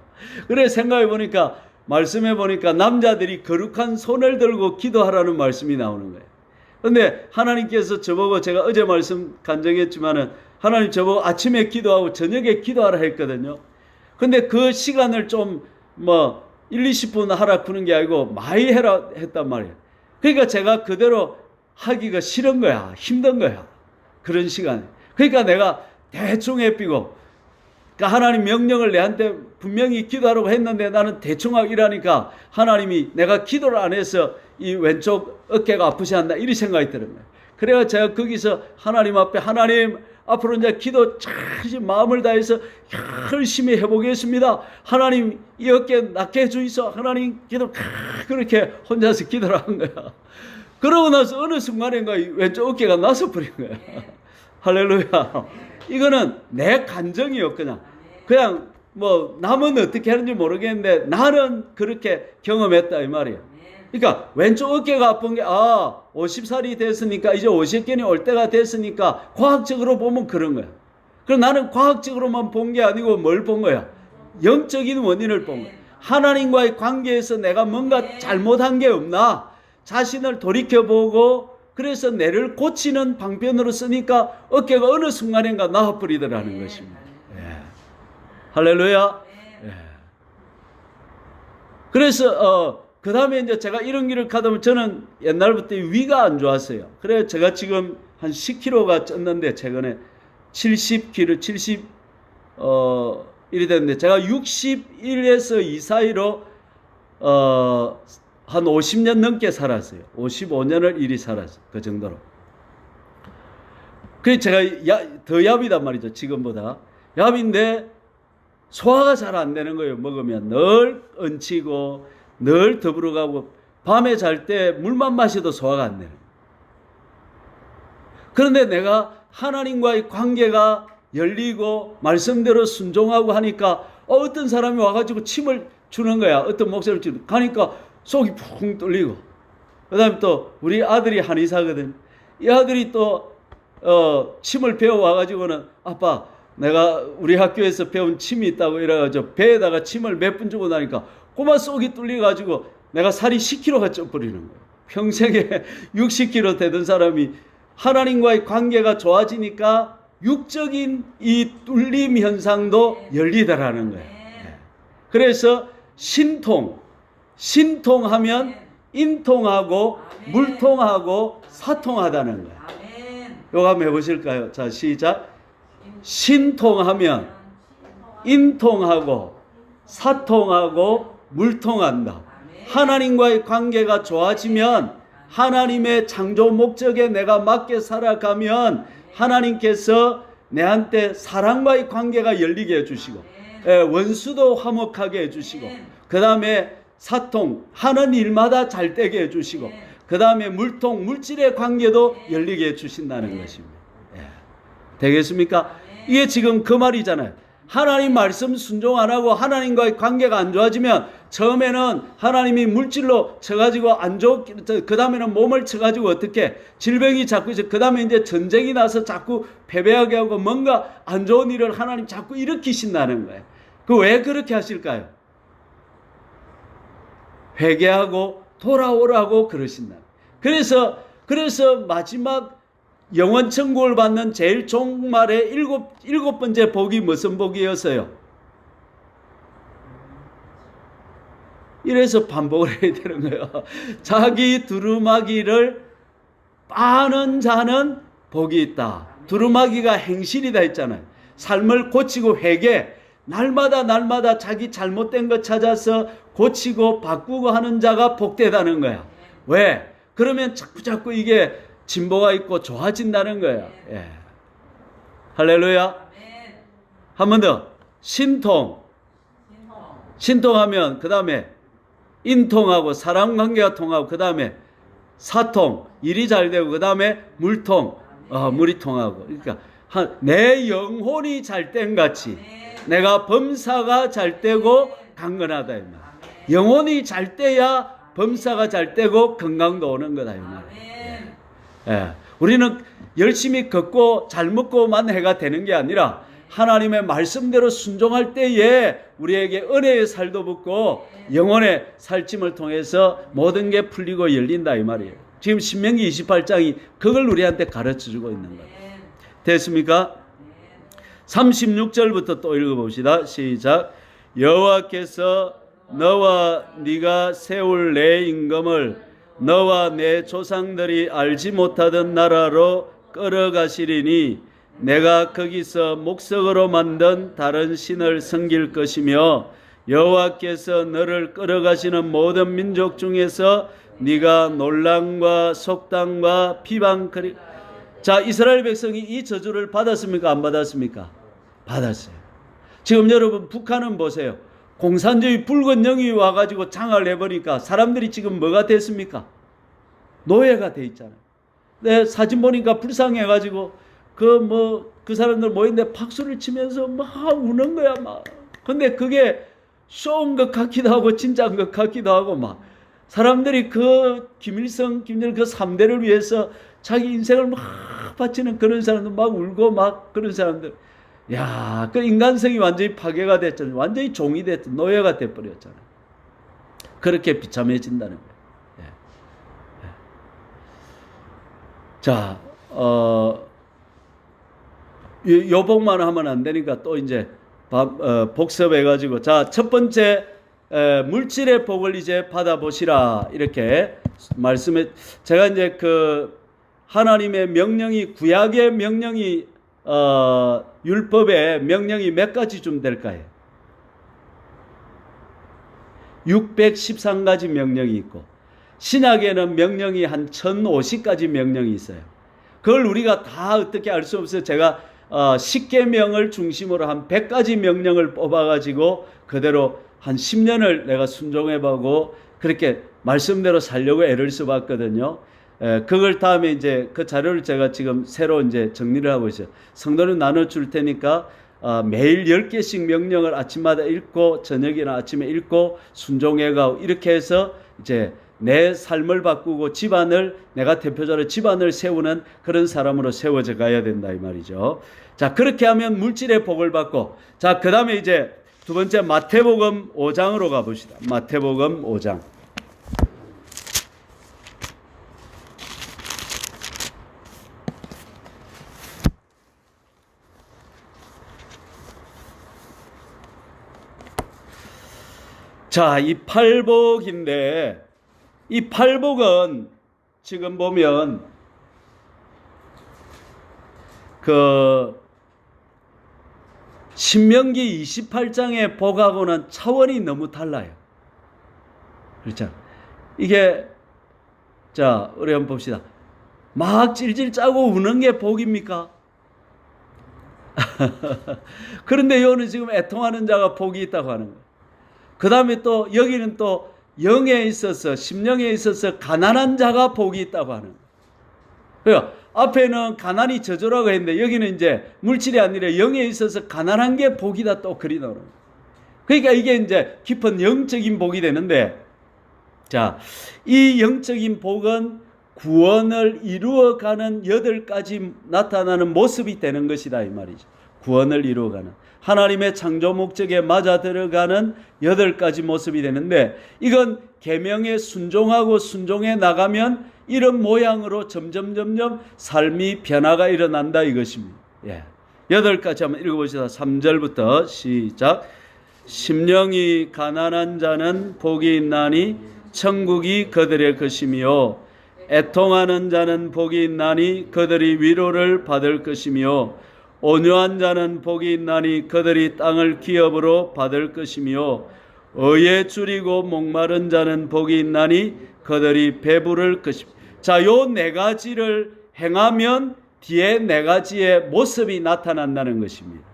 그래 생각해 보니까 말씀해 보니까 남자들이 거룩한 손을 들고 기도하라는 말씀이 나오는 거예요. 그런데 하나님께서 저보고 제가 어제 말씀 간증했지만은 하나님 저보고 아침에 기도하고 저녁에 기도하라 했거든요. 근데 그 시간을 좀 1, 20분 하라 그런 게 아니고 많이 해라 했단 말이에요. 그러니까 제가 그대로 하기가 싫은 거야. 힘든 거야. 그런 시간에. 그러니까 내가 대충 해피고 그러니까 하나님 명령을 내한테 분명히 기도하라고 했는데 나는 대충 하고 이러니까 하나님이 내가 기도를 안 해서 이 왼쪽 어깨가 아프지 않나 이런 생각이 드는 거예요. 그래서 제가 거기서 하나님 앞에 하나님 앞으로 이제 기도 잘 마음을 다해서 열심히 해보겠습니다. 하나님 이 어깨 낫게 해주이소. 하나님 기도 그렇게 혼자서 기도를 한 거야. 그러고 나서 어느 순간인가 왼쪽 어깨가 나서 버린 거야. 할렐루야. 이거는 내 감정이요. 그냥 남은 어떻게 하는지 모르겠는데 나는 그렇게 경험했다 이 말이에요. 그러니까 왼쪽 어깨가 아픈 게 50살이 됐으니까 이제 50견이 올 때가 됐으니까 과학적으로 보면 그런 거야. 그럼 나는 과학적으로만 본 게 아니고 뭘 본 거야? 영적인 원인을 본 거야. 하나님과의 관계에서 내가 뭔가 잘못한 게 없나? 자신을 돌이켜보고 그래서 뇌를 고치는 방편으로 쓰니까 어깨가 어느 순간인가 나아버리더라는 것입니다. 예. 할렐루야. 예. 그래서 그 다음에 이제 제가 이런 길을 가다 보면 저는 옛날부터 위가 안 좋았어요. 그래서 제가 지금 한 10kg가 쪘는데 최근에 70kg, 1이 됐는데 제가 61에서 이 사이로 한 50년 넘게 살았어요. 55년을 이리 살았어요. 그 정도로. 그래서 제가 더 얍이단 말이죠. 지금보다. 얍인데 소화가 잘 안 되는 거예요. 먹으면 늘 얹히고 늘 더불어가고 밤에 잘 때 물만 마셔도 소화가 안 되는 거예요. 그런데 내가 하나님과의 관계가 열리고 말씀대로 순종하고 하니까 어떤 사람이 와가지고 침을 주는 거야. 어떤 목소리를 주는 가니까 속이 푹 뚫리고 그 다음에 또 우리 아들이 한의사거든. 이 아들이 또 침을 배워와가지고는 아빠 내가 우리 학교에서 배운 침이 있다고 이래가지고 배에다가 침을 몇 분 주고 나니까 꼬마 속이 뚫려가지고 내가 살이 10kg가 쪄버리는 거예요. 평생에 60kg 되던 사람이 하나님과의 관계가 좋아지니까 육적인 이 뚫림 현상도 열리더라는 거예요. 그래서 신통하면 인통하고 물통하고 사통하다는 거예요. 요거 한번 해보실까요? 자, 시작. 신통하면 인통하고 사통하고 물통한다. 하나님과의 관계가 좋아지면 하나님의 창조 목적에 내가 맞게 살아가면 하나님께서 내한테 사랑과의 관계가 열리게 해주시고 원수도 화목하게 해주시고 그 다음에 사통 하는 일마다 잘 되게 해주시고 그 다음에 물통 물질의 관계도 열리게 해주신다는 것입니다. 되겠습니까? 이게 지금 그 말이잖아요. 하나님 말씀 순종 안 하고 하나님과의 관계가 안 좋아지면 처음에는 하나님이 물질로 쳐가지고 안 좋게 그 다음에는 몸을 쳐가지고 어떻게 질병이 자꾸 그 다음에 이제 전쟁이 나서 자꾸 패배하게 하고 뭔가 안 좋은 일을 하나님 자꾸 일으키신다는 거예요. 그 왜 그렇게 하실까요? 회개하고 돌아오라고 그러신다. 그래서 마지막 영원 천국을 받는 제일 종말의 일곱 번째 복이 무슨 복이었어요? 이래서 반복을 해야 되는 거예요. 자기 두루마기를 빠는 자는 복이 있다. 두루마기가 행실이다 했잖아요. 삶을 고치고 회개, 날마다 자기 잘못된 것 찾아서 고치고 바꾸고 하는 자가 복되다는 거야. 왜? 그러면 자꾸 이게 진보가 있고 좋아진다는 거예요. 예. 할렐루야. 한 번 더. 신통하면 그 다음에 인통하고 사람 관계가 통하고 그 다음에 사통 일이 잘 되고 그 다음에 물통 물이 통하고 그러니까 내 영혼이 잘 된 같이 내가 범사가 잘 되고 강건하다 이 말. 영혼이 잘 돼야 범사가 잘 되고 건강도 오는 거다 이 말. 예. 우리는 열심히 걷고 잘 먹고만 해가 되는 게 아니라 하나님의 말씀대로 순종할 때에 우리에게 은혜의 살도 붙고 영혼의 살찜을 통해서 모든 게 풀리고 열린다 이 말이에요. 지금 신명기 28장이 그걸 우리한테 가르쳐주고 있는 거예요. 됐습니까? 36절부터 또 읽어봅시다. 시작. 여호와께서 너와 네가 세울 내 임금을 너와 내 조상들이 알지 못하던 나라로 끌어가시리니 내가 거기서 목석으로 만든 다른 신을 섬길 것이며 여호와께서 너를 끌어가시는 모든 민족 중에서 네가 논란과 속담과 비방거리. 자, 이스라엘 백성이 이 저주를 받았습니까? 안 받았습니까? 받았어요. 지금 여러분 북한은 보세요. 공산주의 붉은 영이 와가지고 장악을 해버리니까 사람들이 지금 뭐가 됐습니까? 노예가 돼 있잖아요. 내 사진 보니까 불쌍해가지고 그 사람들 모인데 박수를 치면서 막 우는 거야 막. 근데 그게 쇼인 것 같기도 하고 진짜인 것 같기도 하고 막 사람들이 그 김일성 그 3대를 위해서 자기 인생을 막 바치는 그런 사람들 막 울고 막 그런 사람들. 야, 그 인간성이 완전히 파괴가 됐잖아요. 완전히 종이 됐던 노예가 돼버렸잖아요. 그렇게 비참해진다는 거예요. 예. 예. 자, 요복만 하면 안 되니까 또 이제 복습해가지고 자, 첫 번째 물질의 복을 이제 받아보시라 이렇게 말씀해. 제가 이제 그 하나님의 명령이 구약의 명령이 율법의 명령이 몇 가지쯤 될까요? 613가지 명령이 있고 신약에는 명령이 한 1050가지 명령이 있어요. 그걸 우리가 다 어떻게 알 수 없어요. 제가 10계명을 중심으로 한 100가지 명령을 뽑아가지고 그대로 한 10년을 내가 순종해보고 그렇게 말씀대로 살려고 애를 써봤거든요. 그걸 다음에 이제 그 자료를 제가 지금 새로 이제 정리를 하고 있어요. 성도는 나눠줄 테니까 매일 10개씩 명령을 아침마다 읽고 저녁이나 아침에 읽고 순종해가고 이렇게 해서 이제 내 삶을 바꾸고 집안을 내가 대표적으로 집안을 세우는 그런 사람으로 세워져 가야 된다 이 말이죠. 자, 그렇게 하면 물질의 복을 받고, 자, 그 다음에 이제 두 번째 마태복음 5장으로 가봅시다. 마태복음 5장. 자, 이 팔복인데 이 팔복은 지금 보면 그 신명기 28장의 복하고는 차원이 너무 달라요. 그렇죠? 이게 자, 우리 한번 봅시다. 막 찔찔 짜고 우는 게 복입니까? 그런데 여기는 지금 애통하는 자가 복이 있다고 하는 거예요. 그 다음에 또 여기는 또 영에 있어서 심령에 있어서 가난한 자가 복이 있다고 하는 거예요. 그러니까 앞에는 가난이 저주라고 했는데 여기는 이제 물질이 아니라 영에 있어서 가난한 게 복이다 또 그리 나오는 거예요. 그러니까 이게 이제 깊은 영적인 복이 되는데, 자, 이 영적인 복은 구원을 이루어가는 8가지 나타나는 모습이 되는 것이다 이 말이죠. 구원을 이루어가는 하나님의 창조 목적에 맞아 들어가는 8가지 모습이 되는데, 이건 계명에 순종하고 순종해 나가면 이런 모양으로 점점 삶이 변화가 일어난다 이것입니다. 예. 8가지 한번 읽어보시다. 3절부터 시작. 심령이 가난한 자는 복이 있나니 천국이 그들의 것이며, 애통하는 자는 복이 있나니 그들이 위로를 받을 것이며, 온유한 자는 복이 있나니 그들이 땅을 기업으로 받을 것이며, 의에 줄이고 목마른 자는 복이 있나니 그들이 배부를 것이며. 자, 요 4가지를 행하면 뒤에 4가지의 모습이 나타난다는 것입니다.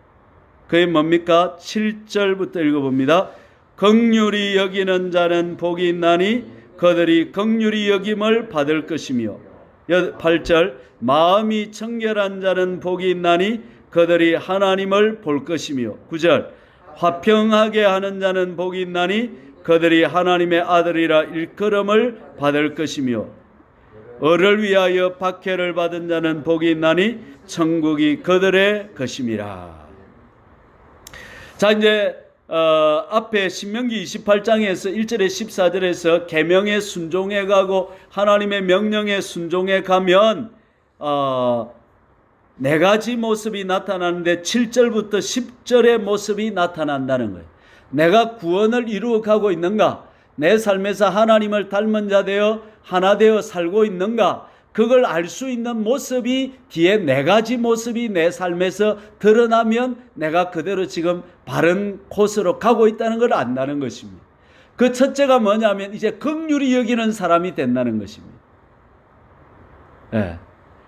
그게 뭡니까? 7절부터 읽어봅니다. 긍휼히 여기는 자는 복이 있나니 그들이 긍휼히 여김을 받을 것이며, 8절 마음이 청결한 자는 복이 있나니 그들이 하나님을 볼 것이며, 9절 화평하게 하는 자는 복이 있나니 그들이 하나님의 아들이라 일컬음을 받을 것이며, 을을 위하여 박해를 받은 자는 복이 있나니 천국이 그들의 것임이라. 자, 이제 앞에 신명기 28장에서 1절에 14절에서 계명에 순종해 가고 하나님의 명령에 순종해 가면 4가지 모습이 나타나는데 7절부터 10절의 모습이 나타난다는 거예요. 내가 구원을 이루어 가고 있는가? 내 삶에서 하나님을 닮은 자 되어 하나 되어 살고 있는가? 그걸 알 수 있는 모습이 뒤에 4가지 모습이 내 삶에서 드러나면 내가 그대로 지금 바른 코스로 가고 있다는 걸 안다는 것입니다. 그 첫째가 뭐냐면 이제 긍휼히 여기는 사람이 된다는 것입니다. 예.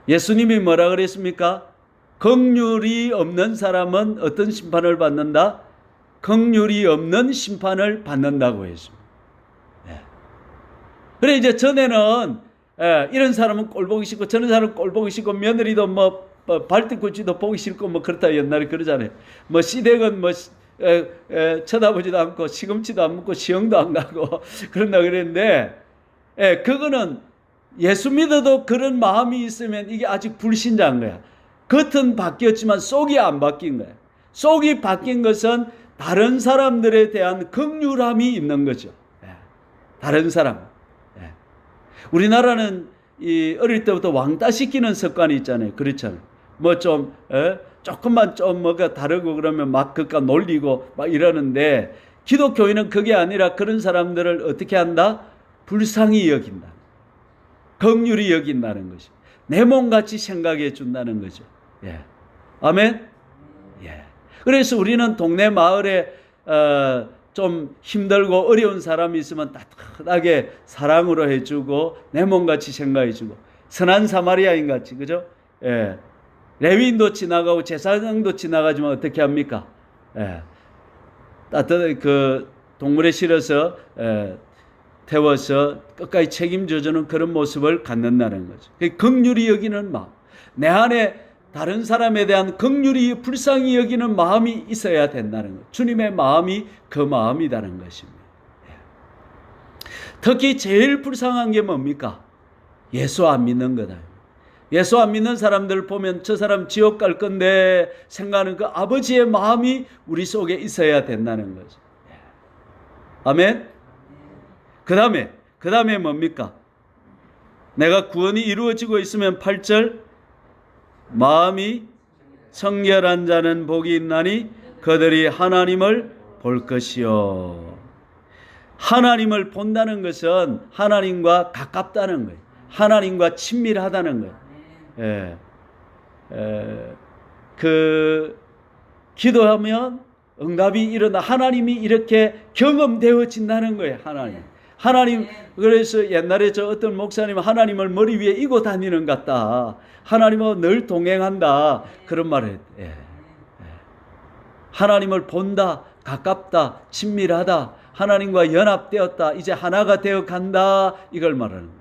예수님이 뭐라 그랬습니까? 긍휼이 없는 사람은 어떤 심판을 받는다? 긍휼이 없는 심판을 받는다고 했습니다. 예. 그래 이제 전에는 이런 사람은 꼴 보기 싫고 저런 사람은 꼴 보기 싫고 며느리도 뭐 발뒤꿈치도 보기 싫고 뭐 그렇다 옛날에 그러잖아요. 뭐 시댁은 뭐 쳐다보지도 않고 시금치도 안 먹고 시흥도 안 가고 그런다 그랬는데, 그거는 예수 믿어도 그런 마음이 있으면 이게 아직 불신자인 거야. 겉은 바뀌었지만 속이 안 바뀐 거야. 속이 바뀐 것은 다른 사람들에 대한 긍휼함이 있는 거죠. 다른 사람. 우리나라는 어릴 때부터 왕따 시키는 습관이 있잖아요. 그렇잖아요. 뭐 조금만 좀 뭐가 다르고 그러면 막 그까 놀리고 막 이러는데, 기독교인은 그게 아니라 그런 사람들을 어떻게 한다? 불쌍히 여긴다. 긍휼히 여긴다는 것이. 내 몸같이 생각해 준다는 거죠. 예. 아멘? 예. 그래서 우리는 동네 마을에 좀 힘들고 어려운 사람이 있으면 따뜻하게 사랑으로 해주고 내 몸같이 생각해주고 선한 사마리아인 같이, 그죠? 예. 레위인도 지나가고 제사장도 지나가지만 어떻게 합니까? 예. 따뜻하게 그 동물에 실어서 태워서 끝까지 책임져주는 그런 모습을 갖는다는 거죠. 긍휼히 여기는 마음, 내 안에 다른 사람에 대한 긍휼히 불쌍히 여기는 마음이 있어야 된다는 것. 주님의 마음이 그 마음이라는 것입니다. 특히 제일 불쌍한 게 뭡니까? 예수 안 믿는 거다. 예수 안 믿는 사람들 보면 저 사람 지옥 갈 건데 생각하는 그 아버지의 마음이 우리 속에 있어야 된다는 거죠. 아멘? 그 다음에 뭡니까? 내가 구원이 이루어지고 있으면 8절, 마음이 청결한 자는 복이 있나니 그들이 하나님을 볼 것이요. 하나님을 본다는 것은 하나님과 가깝다는 거예요. 하나님과 친밀하다는 거예요. 기도하면 응답이 일어나 하나님이 이렇게 경험되어진다는 거예요. 하나님. 그래서 옛날에 저 어떤 목사님은 하나님을 머리 위에 이고 다니는 것 같다. 하나님은 늘 동행한다. 그런 말을 했대요. 하나님을 본다, 가깝다, 친밀하다, 하나님과 연합되었다, 이제 하나가 되어 간다. 이걸 말하는 거죠.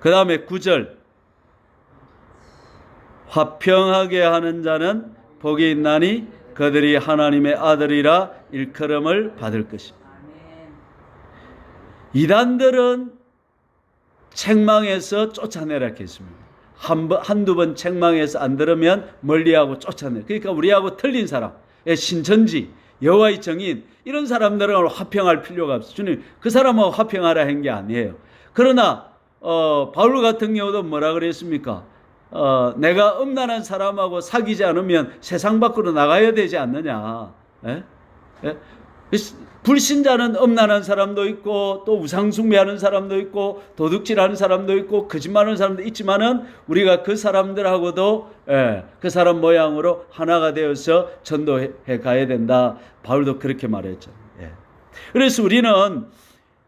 그 다음에 9절, 화평하게 하는 자는 복이 있나니 그들이 하나님의 아들이라 일컬음을 받을 것입니다. 이단들은 책망해서 쫓아내라 했습니다. 한두 번 책망해서 안 들으면 멀리하고 쫓아내. 그러니까 우리하고 틀린 사람, 신천지, 여호와의 정인, 이런 사람들은 화평할 필요가 없어요. 주님 그 사람하고 화평하라 한 게 아니에요. 그러나 바울 같은 경우도 뭐라 그랬습니까? 내가 음란한 사람하고 사귀지 않으면 세상 밖으로 나가야 되지 않느냐. 예? 예? 불신자는 음란한 사람도 있고 또 우상숭배하는 사람도 있고 도둑질하는 사람도 있고 거짓말하는 사람도 있지만은 우리가 그 사람들하고도 그 사람 모양으로 하나가 되어서 전도해 가야 된다. 바울도 그렇게 말했죠. 그래서 우리는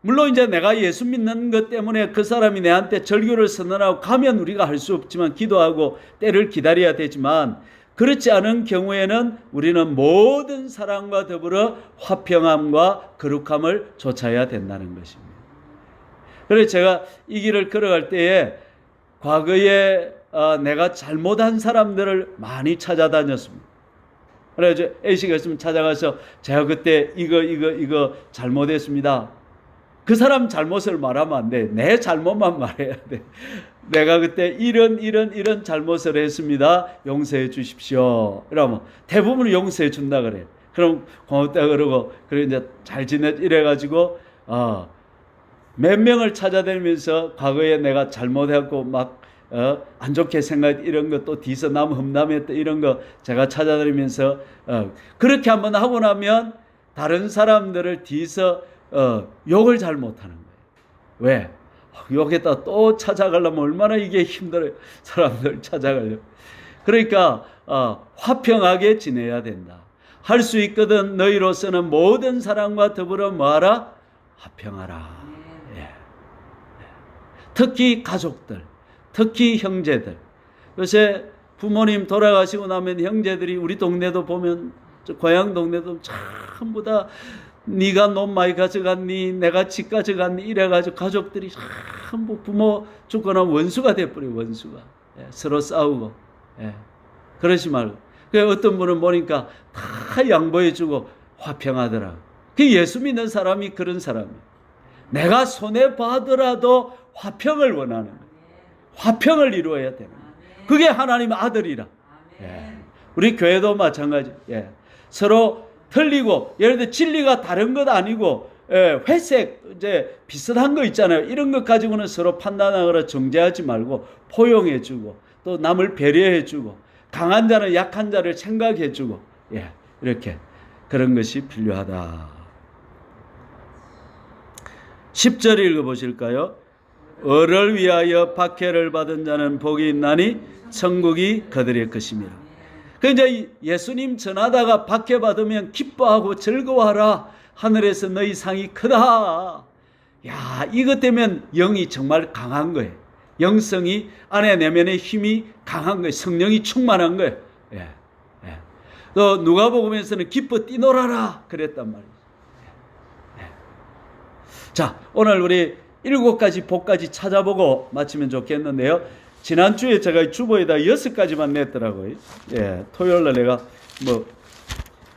물론 이제 내가 예수 믿는 것 때문에 그 사람이 내한테 절교를 선언하고 가면 우리가 할 수 없지만 기도하고 때를 기다려야 되지만 그렇지 않은 경우에는 우리는 모든 사랑과 더불어 화평함과 거룩함을 쫓아야 된다는 것입니다. 그래서 제가 이 길을 걸어갈 때에 과거에 내가 잘못한 사람들을 많이 찾아다녔습니다. 그래서 A씨가 있으면 찾아가서 제가 그때 이거 잘못했습니다. 그 사람 잘못을 말하면 안 돼. 내 잘못만 말해야 돼. 내가 그때 이런 잘못을 했습니다. 용서해 주십시오. 이러면 대부분 용서해 준다 그래. 그럼 고맙다 그러고 그래 이제 잘 이래가지고 몇 명을 찾아다니면서 과거에 내가 잘못했고 막 안 좋게 생각 이런 거 또 뒤서 남 흠남했던 이런 거 제가 찾아다니면서 그렇게 한번 하고 나면 다른 사람들을 뒤서 욕을 잘 못하는 거예요. 왜? 욕했다 또 찾아가려면 얼마나 이게 힘들어요. 사람들 찾아가려면. 그러니까 화평하게 지내야 된다. 할 수 있거든 너희로서는 모든 사람과 더불어 뭐하라? 화평하라. 특히 가족들, 특히 형제들. 요새 부모님 돌아가시고 나면 형제들이 우리 동네도 보면 고향 동네도 전부 다 네가 놈 많이 가져갔니? 내가 집 가져갔니? 이래가지고 가족들이 전부 부모 죽거나 원수가 돼버려요. 원수가. 서로 싸우고. 그러지 말고. 어떤 분은 보니까 다 양보해주고 화평하더라. 그 예수 믿는 사람이 그런 사람이에요. 내가 손해봐더라도 화평을 원하는 거예요. 화평을 이루어야 되는 거예요. 그게 하나님의 아들이라. 우리 교회도 마찬가지. 서로 틀리고 예를 들어 진리가 다른 것 아니고 회색 이제 비슷한 거 있잖아요. 이런 것 가지고는 서로 판단하거나 정죄하지 말고 포용해주고 또 남을 배려해주고 강한 자는 약한 자를 생각해주고 이렇게 그런 것이 필요하다. 10절 읽어보실까요? 을을 위하여 박해를 받은 자는 복이 있나니 천국이 그들의 것이니라. 이제 예수님 전하다가 박해받으면 기뻐하고 즐거워하라. 하늘에서 너희 상이 크다. 야, 이것 때문에 영이 정말 강한 거예요. 영성이 안에 내면의 힘이 강한 거예요. 성령이 충만한 거예요. 예, 예. 또 누가복음에서는 기뻐 뛰놀아라 그랬단 말이에요. 예, 예. 자, 오늘 우리 7가지 복까지 찾아보고 마치면 좋겠는데요. 지난주에 제가 주보에다 6가지만 냈더라고요. 예, 토요일날 내가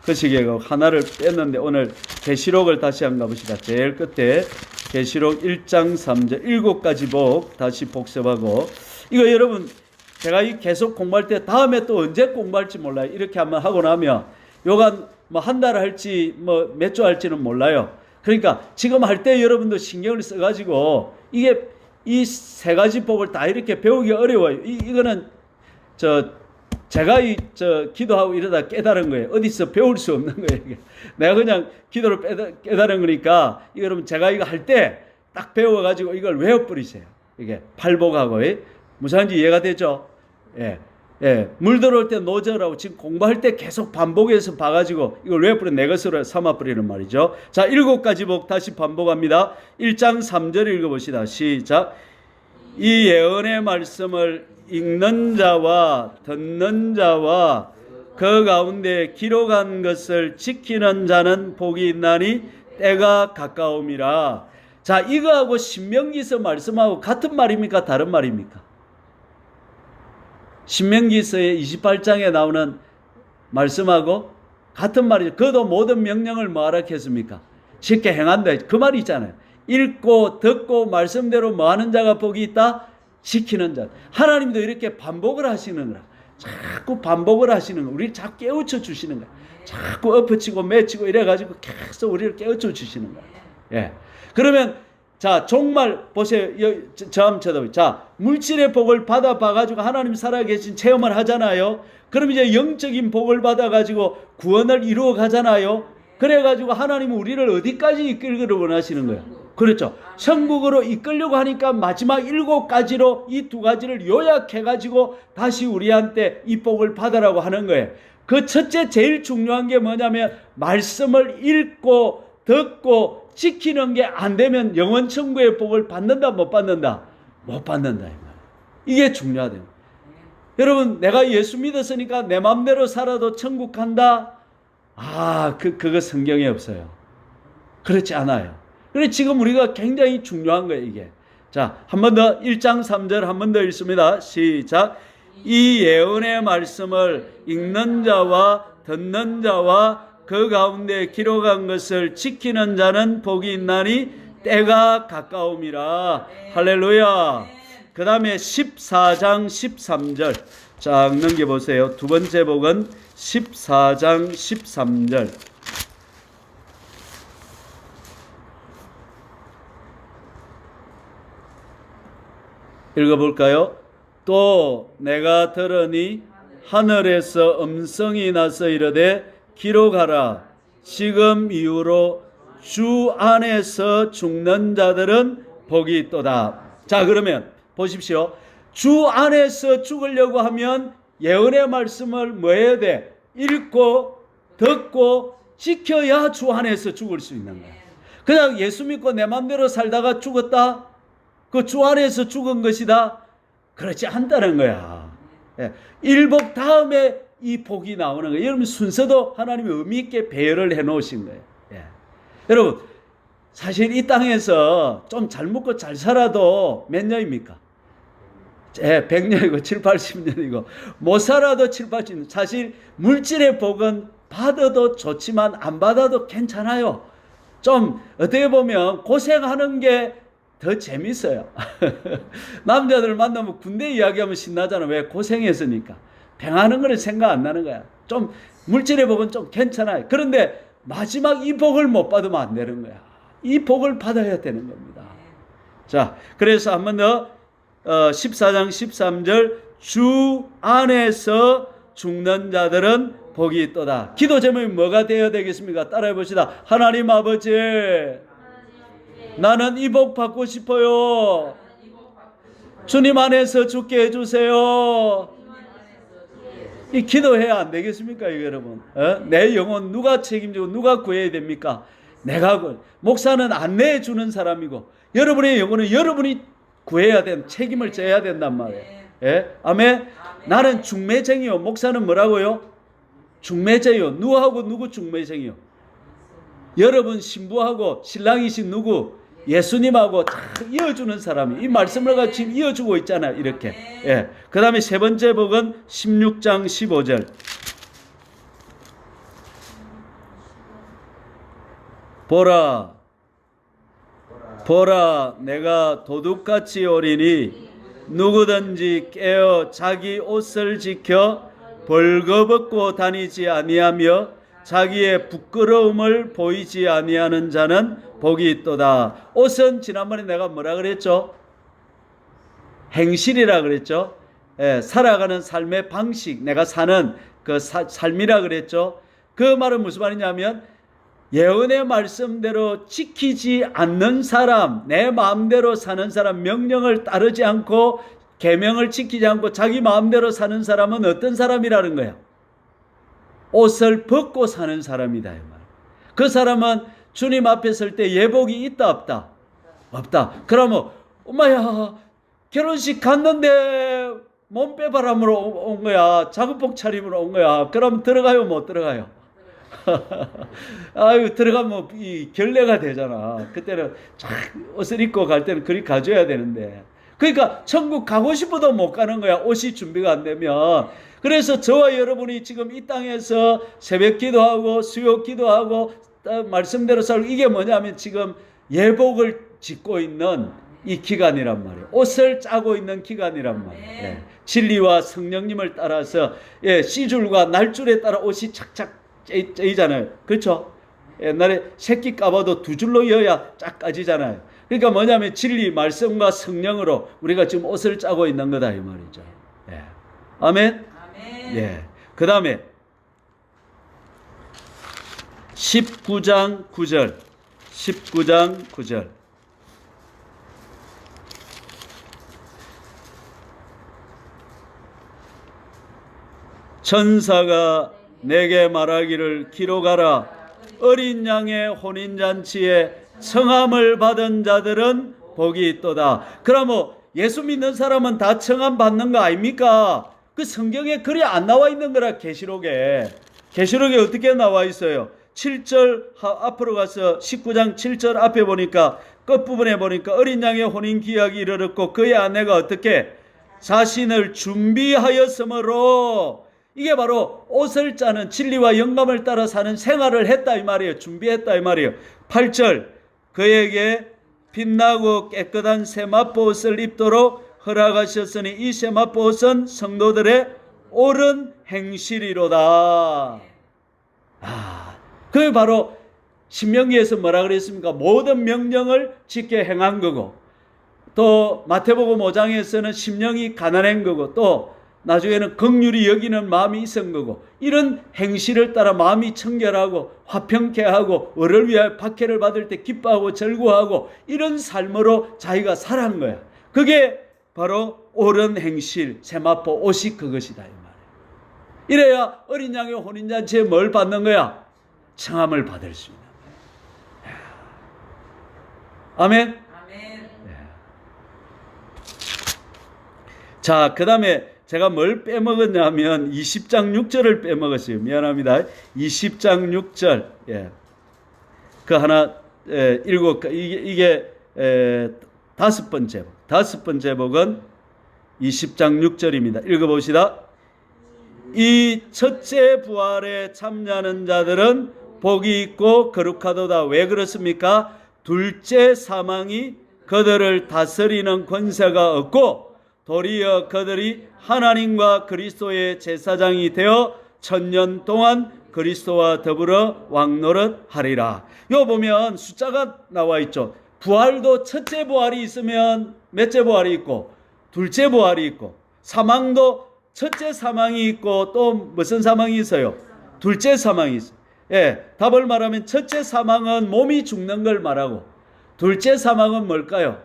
그 시기에 하나를 뺐는데 오늘 계시록을 다시 한번 가봅시다. 제일 끝에 계시록 1장 3절 7가지 복 다시 복습하고, 이거 여러분 제가 계속 공부할 때 다음에 또 언제 공부할지 몰라요. 이렇게 한번 하고 나면 요간 한 달 할지 몇 주 할지는 몰라요. 그러니까 지금 할 때 여러분도 신경을 써가지고 이게 이 3가지 복을 다 이렇게 배우기 어려워요. 이거는 제가 기도하고 이러다 깨달은 거예요. 어디서 배울 수 없는 거예요. 이게. 내가 그냥 기도를 깨달은 거니까, 여러분 제가 이거 할 때 딱 배워가지고 이걸 외워버리세요. 이게 팔복하고, 무슨 말인지 이해가 되죠? 예. 예. 물 들어올 때 노저라고 지금 공부할 때 계속 반복해서 봐가지고 이걸 외워버려 내 것으로 삼아버리는 말이죠. 자, 7가지 복 다시 반복합니다. 1장 3절 읽어봅시다. 시작. 이 예언의 말씀을 읽는 자와 듣는 자와 그 가운데 기록한 것을 지키는 자는 복이 있나니 때가 가까움이라. 자, 이거하고 신명기서 말씀하고 같은 말입니까? 다른 말입니까? 신명기서의 28장에 나오는 말씀하고 같은 말이죠. 그도 모든 명령을 뭐하라 했습니까? 쉽게 행한다. 그 말이 있잖아요. 읽고 듣고 말씀대로 뭐하는 자가 복이 있다? 지키는 자. 하나님도 이렇게 반복을 하시는 거라. 자꾸 반복을 하시는 거. 우리를 자꾸 깨우쳐 주시는 거야. 자꾸 엎어치고 맺히고 이래가지고 계속 우리를 깨우쳐 주시는 거야. 예. 그러면 자, 종말 보세요. 저 한번 쳐다보세요. 자, 물질의 복을 받아봐가지고 하나님 살아계신 체험을 하잖아요. 그럼 이제 영적인 복을 받아가지고 구원을 이루어 가잖아요. 그래가지고 하나님은 우리를 어디까지 이끌기를 원하시는 거예요? 그렇죠. 천국으로 이끌려고 하니까 마지막 7가지로 이 2가지를 요약해가지고 다시 우리한테 이 복을 받으라고 하는 거예요. 그 첫째 제일 중요한 게 뭐냐면 말씀을 읽고 듣고 지키는 게 안 되면 영원 천국의 복을 받는다 못 받는다? 못 받는다. 이게 중요하대요. 여러분, 내가 예수 믿었으니까 내 마음대로 살아도 천국 간다? 그거 성경에 없어요. 그렇지 않아요. 그래 지금 우리가 굉장히 중요한 거예요, 이게. 자, 한 번 더 1장 3절 한 번 더 읽습니다. 시작. 이 예언의 말씀을 읽는 자와 듣는 자와 그 가운데 기록한 것을 지키는 자는 복이 있나니 때가 가까움이라. 할렐루야. 그 다음에 14장 13절 쫙 넘겨보세요. 두 번째 복은 14장 13절. 읽어볼까요? 또 내가 들으니 하늘에서 음성이 나서 이르되 기록하라. 지금 이후로 주 안에서 죽는 자들은 복이 있도다. 자, 그러면 보십시오. 주 안에서 죽으려고 하면 예언의 말씀을 뭐 해야 돼? 읽고 듣고 지켜야 주 안에서 죽을 수 있는 거야. 그냥 예수 믿고 내 맘대로 살다가 죽었다? 그 주 안에서 죽은 것이다? 그렇지 않다는 거야. 일복 다음에 이 복이 나오는 거예요. 여러분, 순서도 하나님이 의미 있게 배열을 해 놓으신 거예요. 여러분, 사실 이 땅에서 좀 잘 먹고 잘 살아도 몇 년입니까? 100년이고 7, 80년이고 못 살아도 7, 80년. 사실 물질의 복은 받아도 좋지만 안 받아도 괜찮아요. 좀 어떻게 보면 고생하는 게 더 재밌어요. 남자들 만나면 군대 이야기하면 신나잖아. 왜? 고생했으니까. 평하는 거는 생각 안 나는 거야. 좀 물질의 복은 좀 괜찮아요. 그런데 마지막 이 복을 못 받으면 안 되는 거야. 이 복을 받아야 되는 겁니다. 자, 그래서 한 번 더 14장 13절 주 안에서 죽는 자들은 복이 있도다. 기도 제목이 뭐가 되어야 되겠습니까? 따라해 봅시다. 하나님 아버지, 나는 이 복 받고 싶어요. 주님 안에서 죽게 해주세요. 이 기도해야 안 되겠습니까, 이거 여러분? 내 영혼 누가 책임지고 누가 구해야 됩니까? 내가 목사는 안내해 주는 사람이고 여러분의 영혼은 여러분이 구해야 되는 책임을 져야 된단 말이에요. 예? 아멘. 나는 중매쟁이요. 목사는 뭐라고요? 중매제요. 누구하고 누구 중매쟁이요? 여러분 신부하고 신랑이신 누구? 예수님하고 다 이어주는 사람이 이 말씀을 같이 이어주고 있잖아요. 이렇게. 예. 그 다음에 세 번째 복은 16장 15절. 보라 내가 도둑같이 오리니 누구든지 깨어 자기 옷을 지켜 벌거벗고 다니지 아니하며 자기의 부끄러움을 보이지 아니하는 자는 복이 있도다. 옷은 지난번에 내가 뭐라 그랬죠? 행실이라 그랬죠. 예, 살아가는 삶의 방식, 내가 사는 그 삶이라 그랬죠. 그 말은 무슨 말이냐면 예언의 말씀대로 지키지 않는 사람, 내 마음대로 사는 사람, 명령을 따르지 않고 계명을 지키지 않고 자기 마음대로 사는 사람은 어떤 사람이라는 거야? 옷을 벗고 사는 사람이다. 이 말. 그 사람은 주님 앞에 설 때 예복이 있다 없다? 없다. 그러면 엄마야 결혼식 갔는데 몸빼바람으로 온 거야. 작은복 차림으로 온 거야. 그럼 들어가요 못 들어가요? 아유 들어가면 이 결례가 되잖아. 그때는 옷을 입고 갈 때는 그리 가져야 되는데, 그러니까 천국 가고 싶어도 못 가는 거야. 옷이 준비가 안 되면. 그래서 저와 여러분이 지금 이 땅에서 새벽 기도하고 수요 기도하고 말씀대로 살고 이게 뭐냐면 지금 예복을 짓고 있는 이 기간이란 말이에요. 옷을 짜고 있는 기간이란 말이에요. 예. 진리와 성령님을 따라서 씨줄과 날줄에 따라 옷이 착착 ጨ이잖아요. 그렇죠? 옛날에 새끼 까봐도 두 줄로 이어야 쫙 까지잖아요. 그러니까 뭐냐면 진리, 말씀과 성령으로 우리가 지금 옷을 짜고 있는 거다 이 말이죠. 예. 아멘? 아멘. 예. 그 다음에 19장 9절 19장 9절 천사가 내게 말하기를 기록하라. 어린 양의 혼인잔치에 청함을 받은 자들은 복이 있도다. 그러면 예수 믿는 사람은 다 청함 받는 거 아닙니까? 그 성경에 글이 안 나와 있는 거라. 계시록에 어떻게 나와 있어요? 7절 앞으로 가서 19장 7절 앞에 보니까 끝부분에 보니까 어린 양의 혼인 기약이 이르렀고 그의 아내가 어떻게 자신을 준비하였으므로, 이게 바로 옷을 짜는 진리와 영감을 따라 사는 생활을 했다 이 말이에요. 준비했다 이 말이에요. 8절 그에게 빛나고 깨끗한 세마포옷을 입도록 허락하셨으니 이 세마포옷은 성도들의 옳은 행실이로다. 그게 바로 신명기에서 뭐라 그랬습니까? 모든 명령을 지켜 행한 거고, 또 마태복음 5장에서는 심령이 가난한 거고, 또 나중에는 긍휼히 여기는 마음이 있은 거고, 이런 행실을 따라 마음이 청결하고 화평케 하고 을을 위하여 박해를 받을 때 기뻐하고 절구하고 이런 삶으로 자기가 살아간 거야. 그게 바로 옳은 행실, 세마포 옷이 그것이다 이 말이야. 이래야 어린 양의 혼인잔치에 뭘 받는 거야? 청함을 받을 수 있는 거야. 아멘. 아멘. 자, 그 다음에 제가 뭘 빼먹었냐면 20장 6절을 빼먹었어요. 미안합니다. 20장 6절. 예. 그 하나 읽고 이게 다섯 번째 복은 20장 6절입니다. 읽어봅시다. 이 첫째 부활에 참여하는 자들은 복이 있고 거룩하도다. 왜 그렇습니까? 둘째 사망이 그들을 다스리는 권세가 없고 도리어 그들이 하나님과 그리스도의 제사장이 되어 천년 동안 그리스도와 더불어 왕노릇하리라. 요 보면 숫자가 나와 있죠. 부활도 첫째 부활이 있으면 몇째 부활이 있고 둘째 부활이 있고, 사망도 첫째 사망이 있고 또 무슨 사망이 있어요? 둘째 사망이 있어요. 예, 답을 말하면 첫째 사망은 몸이 죽는 걸 말하고 둘째 사망은 뭘까요?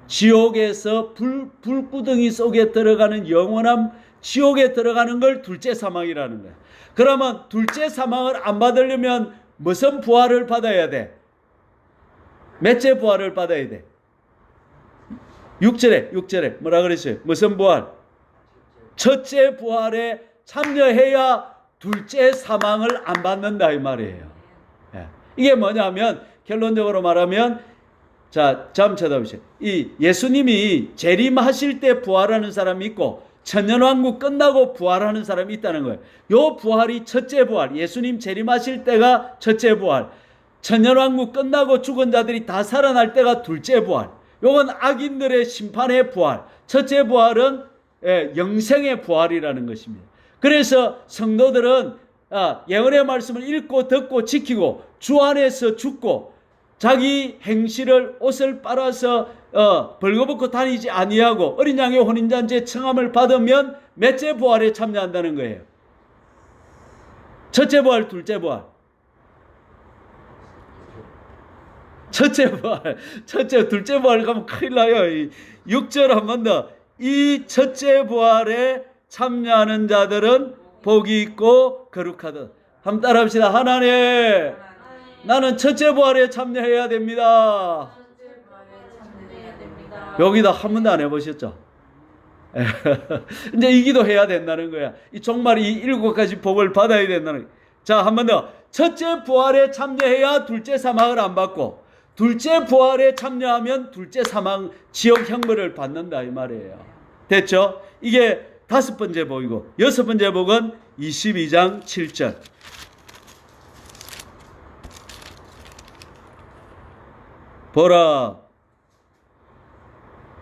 지옥에서 불구덩이 속에 들어가는 영원한 지옥에 들어가는 걸 둘째 사망이라는 거예요. 그러면 둘째 사망을 안 받으려면 무슨 부활을 받아야 돼? 몇째 부활을 받아야 돼? 6절에 뭐라 그랬어요? 무슨 부활? 첫째 부활에 참여해야 둘째 사망을 안 받는다 이 말이에요. 예. 이게 뭐냐면 결론적으로 말하면 자, 잠 쳐다보세요. 이 예수님이 재림하실 때 부활하는 사람이 있고 천년왕국 끝나고 부활하는 사람이 있다는 거예요. 요 부활이 첫째 부활, 예수님 재림하실 때가 첫째 부활, 천년왕국 끝나고 죽은 자들이 다 살아날 때가 둘째 부활. 요건 악인들의 심판의 부활. 첫째 부활은 영생의 부활이라는 것입니다. 그래서 성도들은 예언의 말씀을 읽고 듣고 지키고 주 안에서 죽고 자기 행실을 옷을 빨아서 벌거벗고 다니지 아니하고 어린 양의 혼인잔치의 청함을 받으면 몇째 부활에 참여한다는 거예요. 첫째 부활, 둘째 부활. 첫째 부활, 둘째 부활 가면 큰일 나요. 6절 한 번 더. 이 첫째 부활에 참여하는 자들은 복이 있고 거룩하다. 한번 따라합시다. 하나님, 나는 첫째 부활에 참여해야 됩니다. 여기다 한 번도 안 해보셨죠? 이제 이 기도 해야 된다는 거야. 이 종말이 이 7가지 복을 받아야 된다는 거야. 자, 한 번 더. 첫째 부활에 참여해야 둘째 사망을 안 받고 둘째 부활에 참여하면 둘째 사망 지옥 형벌을 받는다 이 말이에요. 됐죠? 이게 5번째 복이고 6번째 복은 22장 7절.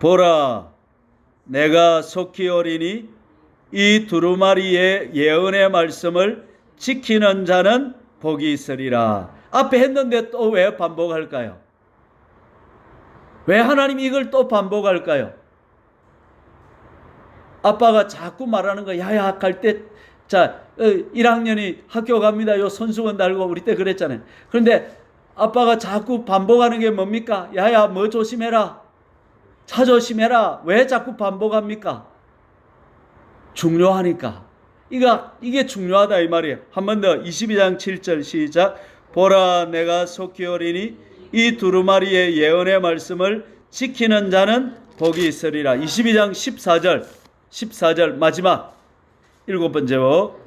보라 내가 속히 오리니 이 두루마리의 예언의 말씀을 지키는 자는 복이 있으리라. 앞에 했는데 또 왜 반복할까요? 왜 하나님이 이걸 또 반복할까요? 아빠가 자꾸 말하는 거, 야야, 갈 때, 자, 1학년이 학교 갑니다. 요 손수건 달고 우리 때 그랬잖아요. 그런데 아빠가 자꾸 반복하는 게 뭡니까? 야야, 뭐 조심해라. 차 조심해라. 왜 자꾸 반복합니까? 중요하니까. 이게 중요하다 이 말이에요. 한 번 더 22장 7절 시작. 보라 내가 속히 오리니 이 두루마리의 예언의 말씀을 지키는 자는 복이 있으리라. 22장 14절 마지막 7번째 복.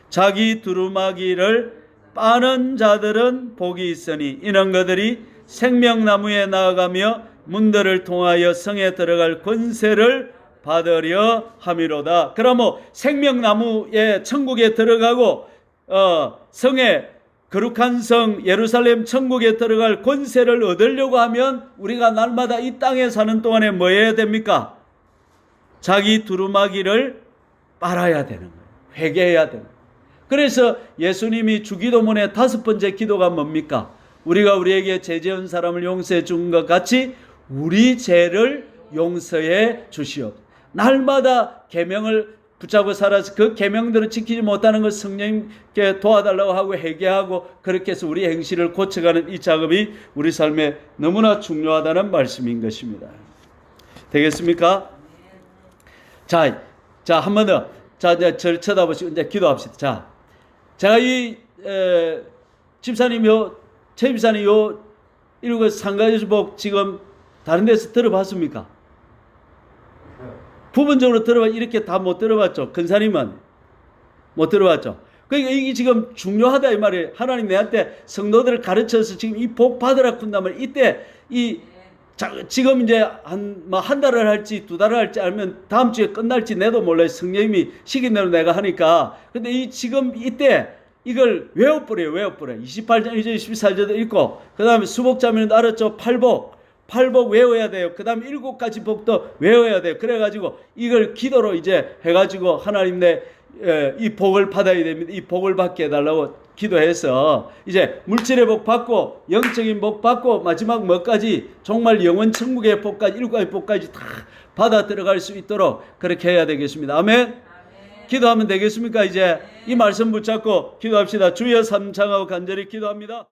자기 두루마기를 빠는 자들은 복이 있으니 이는 그들이 생명나무에 나아가며 문들을 통하여 성에 들어갈 권세를 받으려 함이로다. 그러면 생명나무의 천국에 들어가고 성에 거룩한 성 예루살렘 천국에 들어갈 권세를 얻으려고 하면 우리가 날마다 이 땅에 사는 동안에 뭐 해야 됩니까? 자기 두루마기를 빨아야 되는 거예요. 회개해야 되는 거예요. 그래서 예수님이 주기도문의 5번째 기도가 뭡니까? 우리가 우리에게 죄 지은 사람을 용서해 준 것 같이 우리 죄를 용서해 주시옵. 날마다 계명을 붙잡고 살아서 그 계명대로 지키지 못하는 것 성령님께 도와달라고 하고 회개하고 그렇게 해서 우리 행실을 고쳐가는 이 작업이 우리 삶에 너무나 중요하다는 말씀인 것입니다. 되겠습니까? 자, 한 번 더. 자, 이제 저를 쳐다보시고 이제 기도합시다. 자, 제가 집사님 최 집사님 이거 상가주복 지금 다른 데서 들어봤습니까? 부분적으로 이렇게 다 못 들어봤죠. 근사님은 못 들어봤죠. 그러니까 이게 지금 중요하다 이 말이에요. 하나님 내한테 성도들을 가르쳐서 지금 이 복 받으라 군다면 이때 지금 이제 한 달을 할지 2달을 할지 알면 다음 주에 끝날지 내도 몰라요. 성령님이 시킨 대로 내가 하니까. 근데 지금 이때 이걸 외워버려요. 28절, 2절, 24절도 읽고 그 다음에 수복자매는 알았죠. 팔복 외워야 돼요. 그 다음에 7가지 복도 외워야 돼요. 그래가지고 이걸 기도로 이제 해가지고 하나님 이 복을 받아야 됩니다. 이 복을 받게 해달라고 기도해서 이제 물질의 복 받고 영적인 복 받고 마지막 뭐까지 정말 영원 천국의 복까지 7가지 복까지 다 받아 들어갈 수 있도록 그렇게 해야 되겠습니다. 아멘. 기도하면 되겠습니까? 이제 이 말씀 붙잡고 기도합시다. 주여 삼창하고 간절히 기도합니다.